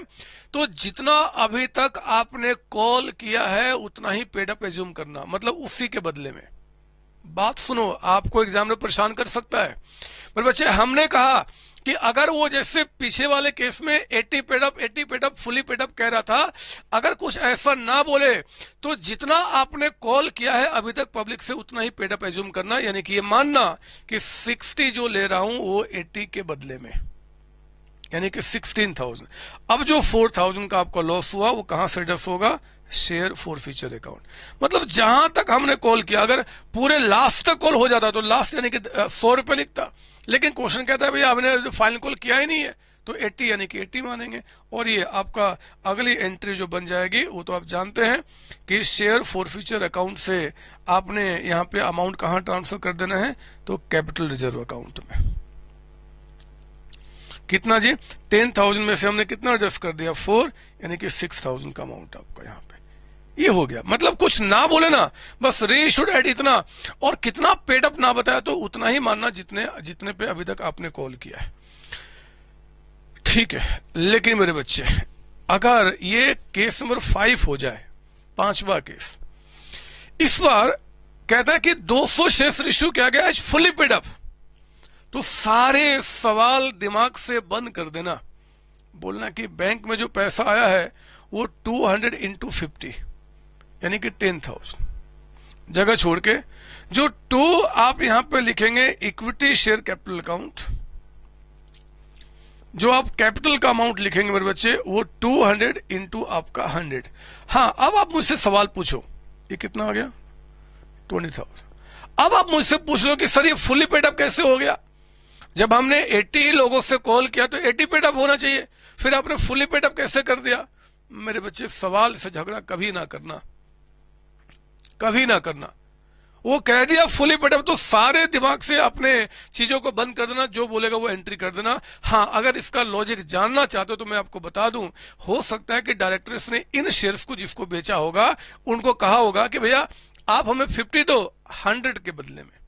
तो जितना अभी तक आपने कॉल किया है उतना ही पेड अप एज्यूम करना, मतलब उसी के बदले में। बात सुनो, आपको एग्जामिनर परेशान कर सकता है। पर बच्चे हमने कहा कि अगर वो जैसे पीछे वाले केस में 80 paid up fully paid up कह रहा था, अगर कुछ ऐसा ना बोले तो जितना आपने कॉल किया है अभी तक पब्लिक से उतना ही पेड अप एज्यूम करना, यानी कि ये मानना कि 60 जो ले रहा हूं वो 80 के बदले में, यानी कि 16,000। अब जो 4,000 का आपका लॉस हुआ वो कहां से एडजस्ट होगा, शेयर फॉरफीचर अकाउंट। मतलब जहां तक हमने कॉल किया, अगर पूरे लास्ट तक कॉल हो जाता तो लास्ट यानी कि 100 रुपए लिखता, लेकिन क्वेश्चन कहता है भैया आपने फाइनल कॉल किया ही नहीं है, तो 80 यानी कि 80 मानेंगे। और ये आपका अगली एंट्री जो बन जाएगी वो तो आप जानते हैं कि शेयर फॉरफीचर अकाउंट से आपने यहां पे अमाउंट कहां ट्रांसफर कर देना है, तो कैपिटल रिजर्व अकाउंट में। कितना जी, 10,000 में से हमने कितना एडजस्ट कर दिया, 4, यानी कि 6,000 का अमाउंट आपका यहां पे ये हो गया। मतलब कुछ ना बोले ना, बस रीइश्यूड एट इतना, और कितना पेड अप ना बताया तो उतना ही मानना जितने पे अभी तक आपने कॉल किया है, ठीक है। लेकिन मेरे बच्चे अगर ये केस नंबर 5 हो जाए, 5वां केस, इस बार कहता है कि 200 शेयर इश्यू किया गया एज फुली पेड अप, तो सारे सवाल दिमाग से बंद कर देना, बोलना कि बैंक में जो पैसा आया है वो 200 इंटू 50 यानी कि 10,000, जगह छोड़ के जो 2 आप यहां पे लिखेंगे इक्विटी शेयर कैपिटल अकाउंट, जो आप कैपिटल का अमाउंट लिखेंगे मेरे बच्चे वो 200 इंटू आपका 100। हाँ, अब आप मुझसे सवाल पूछो, ये कितना आ गया 20,000। अब आप मुझसे पूछ लो कि सर ये फुली पेड अप कैसे हो गया, जब हमने 80 लोगों से कॉल किया तो 80 पेड अप होना चाहिए, फिर आपने फुली पेड अप कैसे कर दिया। मेरे बच्चे सवाल से झगड़ा कभी ना करना, कभी ना करना। वो कह दिया फुली पेड, तो सारे दिमाग से अपने चीजों को बंद कर देना, जो बोलेगा वो एंट्री कर देना। हाँ, अगर इसका लॉजिक जानना चाहते हो तो मैं आपको बता दूं, हो सकता है कि डायरेक्टर्स ने इन शेयर्स को जिसको बेचा होगा उनको कहा होगा कि भैया आप हमें 50 दो 100 के बदले में।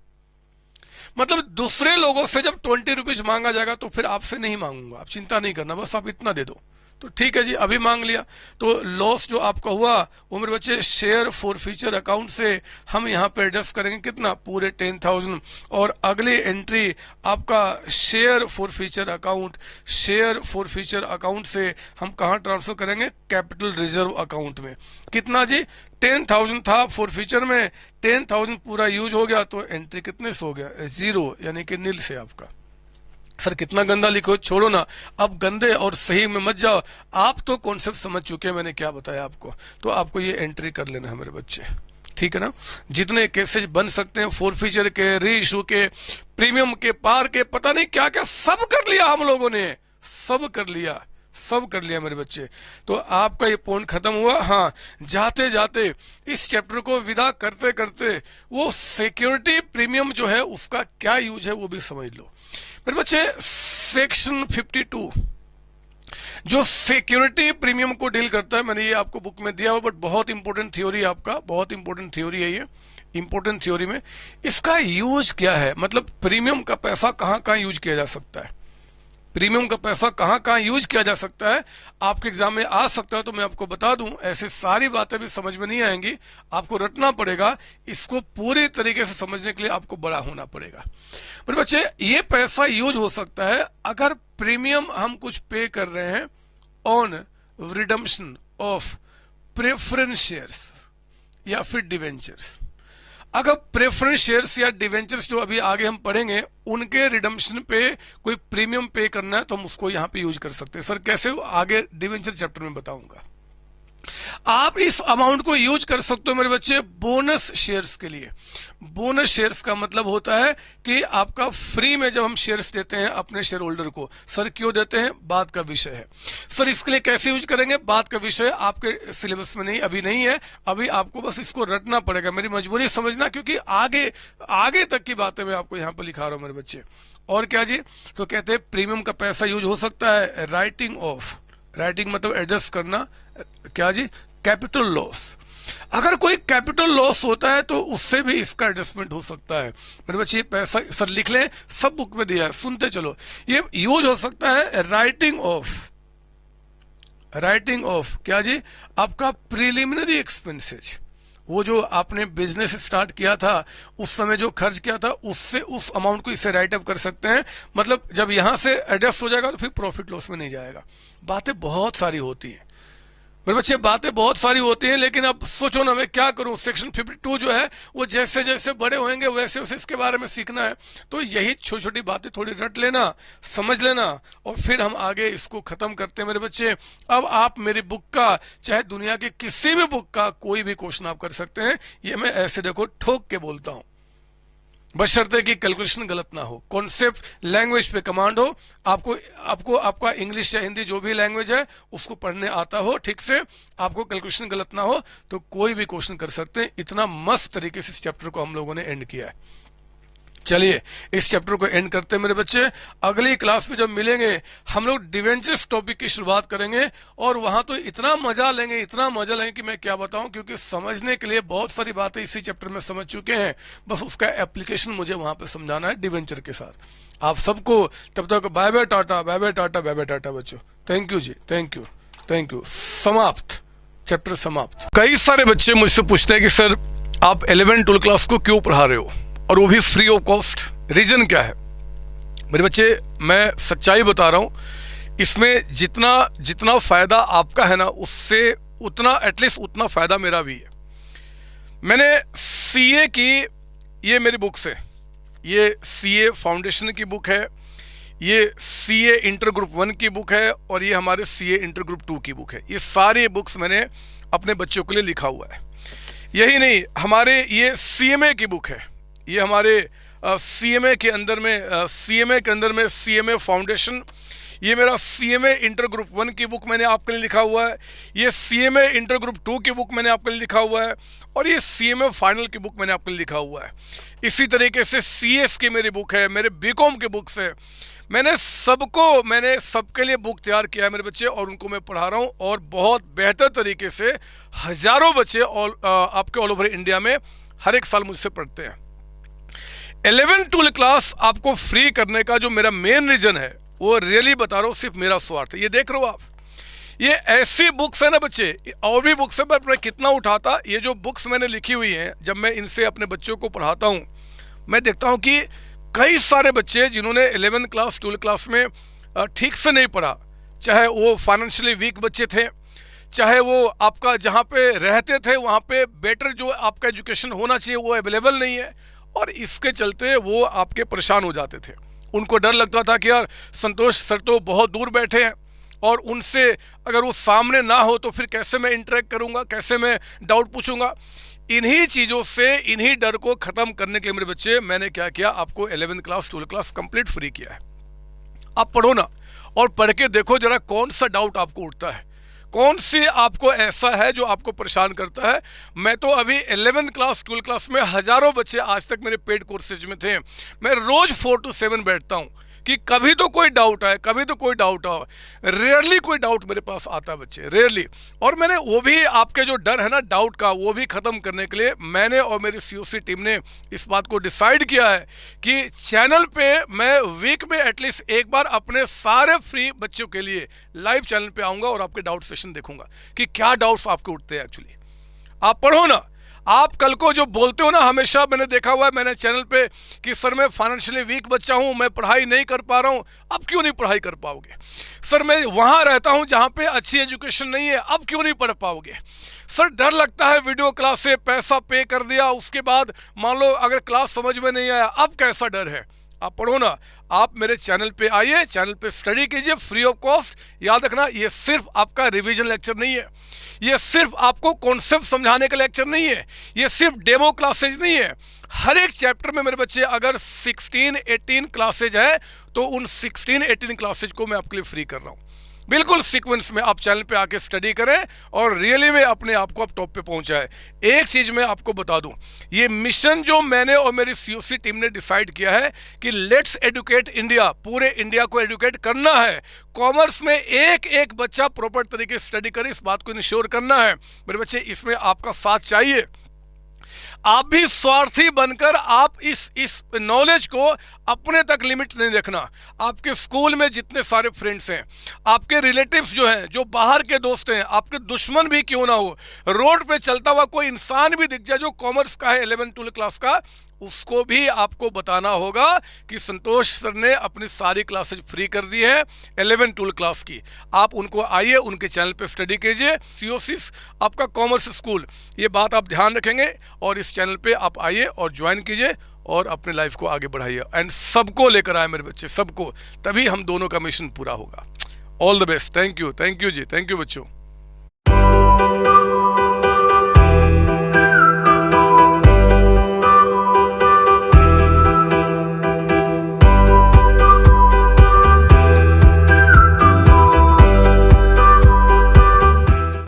मतलब दूसरे लोगों से जब 20 रुपीज मांगा जाएगा तो फिर आपसे नहीं मांगूंगा, आप चिंता नहीं करना, बस आप इतना दे दो। तो ठीक है जी, अभी मांग लिया, तो लॉस जो आपका हुआ वो मेरे बच्चे शेयर फॉर फ्यूचर अकाउंट से हम यहाँ पे एडजस्ट करेंगे कितना, पूरे 10,000। और अगली एंट्री आपका share for future account, share for future account से हम कहाँ ट्रांसफर करेंगे, कैपिटल रिजर्व अकाउंट में। कितना जी, 10,000 था फॉर फ्यूचर में, 10,000 पूरा यूज हो गया तो एंट्री कितने से हो गया, 0, यानी कि नील से आपका। सर कितना गंदा लिखो, छोड़ो ना, अब गंदे और सही में मत जाओ, आप तो कॉन्सेप्ट समझ चुके हैं, मैंने क्या बताया आपको, तो आपको ये एंट्री कर लेना है मेरे बच्चे, ठीक है ना। जितने केसेज बन सकते हैं फोर फीचर के, री इशू के, प्रीमियम के, पार के, पता नहीं क्या क्या सब कर लिया हम लोगों ने, सब कर लिया, सब कर लिया मेरे बच्चे। तो आपका ये पॉइंट खत्म हुआ। हाँ, जाते जाते इस चैप्टर को विदा करते करते वो सिक्योरिटी प्रीमियम जो है उसका क्या यूज है वो भी समझ लो मेरे बच्चे। सेक्शन 52 जो सिक्योरिटी प्रीमियम को डील करता है, मैंने ये आपको बुक में दिया हुआ, बट बहुत इंपॉर्टेंट थ्योरी, आपका बहुत इंपॉर्टेंट थ्योरी है ये। इंपॉर्टेंट थ्योरी में इसका यूज क्या है, मतलब प्रीमियम का पैसा कहां कहां यूज किया जा सकता है, प्रीमियम का पैसा कहां कहां यूज किया जा सकता है, आपके एग्जाम में आ सकता है। तो मैं आपको बता दूं, ऐसे सारी बातें भी समझ में नहीं आएंगी, आपको रटना पड़ेगा, इसको पूरी तरीके से समझने के लिए आपको बड़ा होना पड़ेगा मेरे बच्चे। ये पैसा यूज हो सकता है अगर प्रीमियम हम कुछ पे कर रहे हैं on redemption of preference shares या फिर डिवेंचर्स। अगर प्रेफरेंस शेयर्स या डिवेंचर्स जो अभी आगे हम पढ़ेंगे उनके रिडम्पशन पे कोई प्रीमियम पे करना है तो हम उसको यहां पे यूज कर सकते हैं। सर कैसे, आगे डिवेंचर चैप्टर में बताऊंगा। आप इस अमाउंट को यूज कर सकते हो मेरे बच्चे बोनस शेयर्स के लिए। बोनस शेयर्स का मतलब होता है कि आपका फ्री में जब हम शेयर्स देते हैं अपने शेयर होल्डर को, सर क्यों देते हैं बात का विषय है। सर इसके लिए कैसे यूज करेंगे बात का विषय आपके सिलेबस में नहीं, अभी नहीं है, अभी आपको बस इसको रटना पड़ेगा, मेरी मजबूरी समझना, क्योंकि आगे आगे तक की बातें मैं आपको यहाँ पर लिखा रहा हूं मेरे बच्चे। और क्या जी, तो कहते हैं प्रीमियम का पैसा यूज हो सकता है राइटिंग ऑफ, राइटिंग मतलब एडजस्ट करना, क्या जी, कैपिटल लॉस। अगर कोई कैपिटल लॉस होता है तो उससे भी इसका एडजस्टमेंट हो सकता है मेरे बच्चे। ये पैसा सर लिख लें, सब बुक में दिया है, सुनते चलो। ये यूज हो सकता है राइटिंग ऑफ, राइटिंग ऑफ क्या जी, आपका प्रिलिमिनरी एक्सपेंसेज, वो जो आपने बिजनेस स्टार्ट किया था उस समय जो खर्च किया था उससे उस अमाउंट को इससे राइट अप कर सकते हैं। मतलब जब यहां से एडजस्ट हो जाएगा तो फिर प्रॉफिट लॉस में नहीं जाएगा। बातें बहुत सारी होती हैं मेरे बच्चे, बातें बहुत सारी होती हैं, लेकिन अब सोचो ना मैं क्या करूं। सेक्शन 52 जो है वो जैसे जैसे बड़े होंगे वैसे वैसे इसके बारे में सीखना है, तो यही छोटी छोटी बातें थोड़ी रट लेना, समझ लेना, और फिर हम आगे इसको खत्म करते हैं मेरे बच्चे। अब आप मेरी बुक का, चाहे दुनिया की किसी भी बुक का कोई भी क्वेश्चन आप कर सकते हैं, ये मैं ऐसे देखो ठोक के बोलता हूं, बशर्ते कि कैलकुलेशन गलत ना हो, कॉन्सेप्ट लैंग्वेज पे कमांड हो, आपको आपको आपका इंग्लिश या हिंदी जो भी लैंग्वेज है उसको पढ़ने आता हो ठीक से, आपको कैलकुलेशन गलत ना हो, तो कोई भी क्वेश्चन कर सकते हैं। इतना मस्त तरीके से इस चैप्टर को हम लोगों ने एंड किया है। चलिए इस चैप्टर को एंड करते हैं मेरे बच्चे। अगली क्लास में जब मिलेंगे हम लोग डिवेंचर्स टॉपिक की शुरुआत करेंगे, और वहां तो इतना मजा लेंगे, इतना मजा लेंगे कि मैं क्या बताऊं, क्योंकि समझने के लिए बहुत सारी बातें इसी चैप्टर में समझ चुके हैं, बस उसका एप्लीकेशन मुझे वहां पे समझाना है डिवेंचर के साथ। आप सबको तब तक bye bye tata, bye bye tata, bye bye tata बच्चों। थैंक यू जी, थैंक यू, थैंक यू। समाप्त, चैप्टर समाप्त। कई सारे बच्चे मुझसे पूछते हैं कि सर आप 11-12 क्लास को क्यों पढ़ा रहे हो, और वो भी फ्री ऑफ कॉस्ट, रीजन क्या है मेरे बच्चे। मैं सच्चाई बता रहा हूं, इसमें जितना जितना फायदा आपका है ना उससे उतना एटलीस्ट उतना फायदा मेरा भी है। मैंने सीए की, ये मेरी बुक से, ये सीए फाउंडेशन की बुक है, ये सीए इंटर ग्रुप 1 की बुक है, और ये हमारे सीए इंटर ग्रुप 2 की बुक है। ये सारी बुक्स मैंने अपने बच्चों के लिए लिखा हुआ है। यही नहीं, हमारे ये सीएमए की बुक है, ये हमारे सीएमए के अंदर में सीएमए फाउंडेशन, ये मेरा CMA इंटर ग्रुप 1 की बुक मैंने आपके लिए लिखा हुआ है, ये CMA इंटर ग्रुप 2 की बुक मैंने आपके लिए लिखा हुआ है, और ये CMA फाइनल की बुक मैंने आपके लिए लिखा हुआ है। इसी तरीके से CS की मेरी बुक है, मेरे BCom की बुक्स है। मैंने सबके लिए बुक तैयार किया है मेरे बच्चे, और उनको मैं पढ़ा रहा हूँ, और बहुत बेहतर तरीके से हज़ारों बच्चे आपके ऑल ओवर इंडिया में हर एक साल मुझसे पढ़ते हैं। 11-12 क्लास आपको फ्री करने का जो मेरा मेन रीज़न है, वो रियली बता रहा हूँ, सिर्फ मेरा स्वार्थ है। ये देख रहे हो आप, ये ऐसी बुक्स है ना बच्चे, और भी बुक्स है, मैं कितना उठाता। ये जो बुक्स मैंने लिखी हुई हैं, जब मैं इनसे अपने बच्चों को पढ़ाता हूँ, मैं देखता हूँ कि कई सारे बच्चे जिन्होंने 11 क्लास 12 क्लास में ठीक से नहीं पढ़ा, चाहे वो फाइनेंशियली वीक बच्चे थे, चाहे वो आपका जहाँ पे रहते थे वहाँ पे बेटर जो आपका एजुकेशन होना चाहिए वो अवेलेबल नहीं है, और इसके चलते वो आपके परेशान हो जाते थे। उनको डर लगता था कि यार संतोष सर तो बहुत दूर बैठे हैं, और उनसे अगर वो सामने ना हो तो फिर कैसे मैं इंटरेक्ट करूँगा, कैसे मैं डाउट पूछूंगा। इन्हीं चीज़ों से, इन्हीं डर को ख़त्म करने के लिए मेरे बच्चे, मैंने क्या किया, आपको 11 क्लास 12 क्लास कंप्लीट फ्री किया है। आप पढ़ो ना, और पढ़ के देखो जरा कौन सा डाउट आपको उठता है, कौन सी आपको ऐसा है जो आपको परेशान करता है। मैं तो अभी 11 क्लास 12 क्लास में हज़ारों बच्चे आज तक मेरे पेड कोर्सेज में थे। मैं रोज़ 4 to 7 बैठता हूँ कि कभी तो कोई डाउट आए, कभी तो कोई डाउट आओ। रेयरली कोई डाउट मेरे पास आता है बच्चे, रेयरली। और मैंने वो भी आपके जो डर है ना डाउट का, वो भी ख़त्म करने के लिए मैंने और मेरी COC टीम ने इस बात को डिसाइड किया है कि चैनल पे मैं वीक में एटलीस्ट एक बार अपने सारे फ्री बच्चों के लिए लाइव चैनल पे आऊँगा और आपके डाउट सेशन देखूंगा कि क्या डाउट्स आपके उठते हैं। एक्चुअली आप पढ़ो ना, आप कल को जो बोलते हो ना, हमेशा मैंने देखा हुआ है मैंने चैनल पे कि सर मैं फाइनेंशियली वीक बच्चा हूँ, मैं पढ़ाई नहीं कर पा रहा हूँ। अब क्यों नहीं पढ़ाई कर पाओगे? सर मैं वहाँ रहता हूँ जहाँ पे अच्छी एजुकेशन नहीं है, अब क्यों नहीं पढ़ पाओगे? सर डर लगता है वीडियो क्लास से, पैसा पे कर दिया, उसके बाद मान लो अगर क्लास समझ में नहीं आया, अब कैसा डर है? आप पढ़ो ना, आप मेरे चैनल पे आइए, चैनल पे स्टडी कीजिए फ्री ऑफ कॉस्ट। याद रखना, ये सिर्फ आपका रिवीजन लेक्चर नहीं है, ये सिर्फ आपको कॉन्सेप्ट समझाने का लेक्चर नहीं है, ये सिर्फ डेमो क्लासेज नहीं है। हर एक चैप्टर में मेरे बच्चे अगर 16-18 क्लासेज है तो उन 16-18 क्लासेज को मैं आपके लिए फ्री कर रहा हूँ, बिल्कुल सीक्वेंस में। आप चैनल पे आके स्टडी करें और रियली में अपने आप को आप टॉप पे पहुंचाए। एक चीज़ मैं आपको बता दूं, ये मिशन जो मैंने और मेरी COC टीम ने डिसाइड किया है कि लेट्स एडुकेट इंडिया, पूरे इंडिया को एडुकेट करना है। कॉमर्स में एक एक बच्चा प्रॉपर तरीके से स्टडी करे, इस बात को इंश्योर करना है। मेरे बच्चे इसमें आपका साथ चाहिए। आप भी स्वार्थी बनकर आप इस नॉलेज को अपने तक लिमिट नहीं रखना। आपके स्कूल में जितने सारे फ्रेंड्स हैं, आपके रिलेटिव्स जो हैं, जो बाहर के दोस्त हैं, आपके दुश्मन भी क्यों ना हो, रोड पे चलता हुआ कोई इंसान भी दिख जाए जो कॉमर्स का है 11-12 क्लास का, उसको भी आपको बताना होगा कि संतोष सर ने अपनी सारी क्लासेज फ्री कर दी है 11-12 क्लास की। आप उनको आइए, उनके चैनल पे स्टडी कीजिए। COC आपका कॉमर्स स्कूल, ये बात आप ध्यान रखेंगे, और इस चैनल पे आप आइए और ज्वाइन कीजिए और अपने लाइफ को आगे बढ़ाइए। एंड सबको लेकर आए मेरे बच्चे, सबको, तभी हम दोनों का मिशन पूरा होगा। All the best. Thank you जी, थैंक यू बच्चों।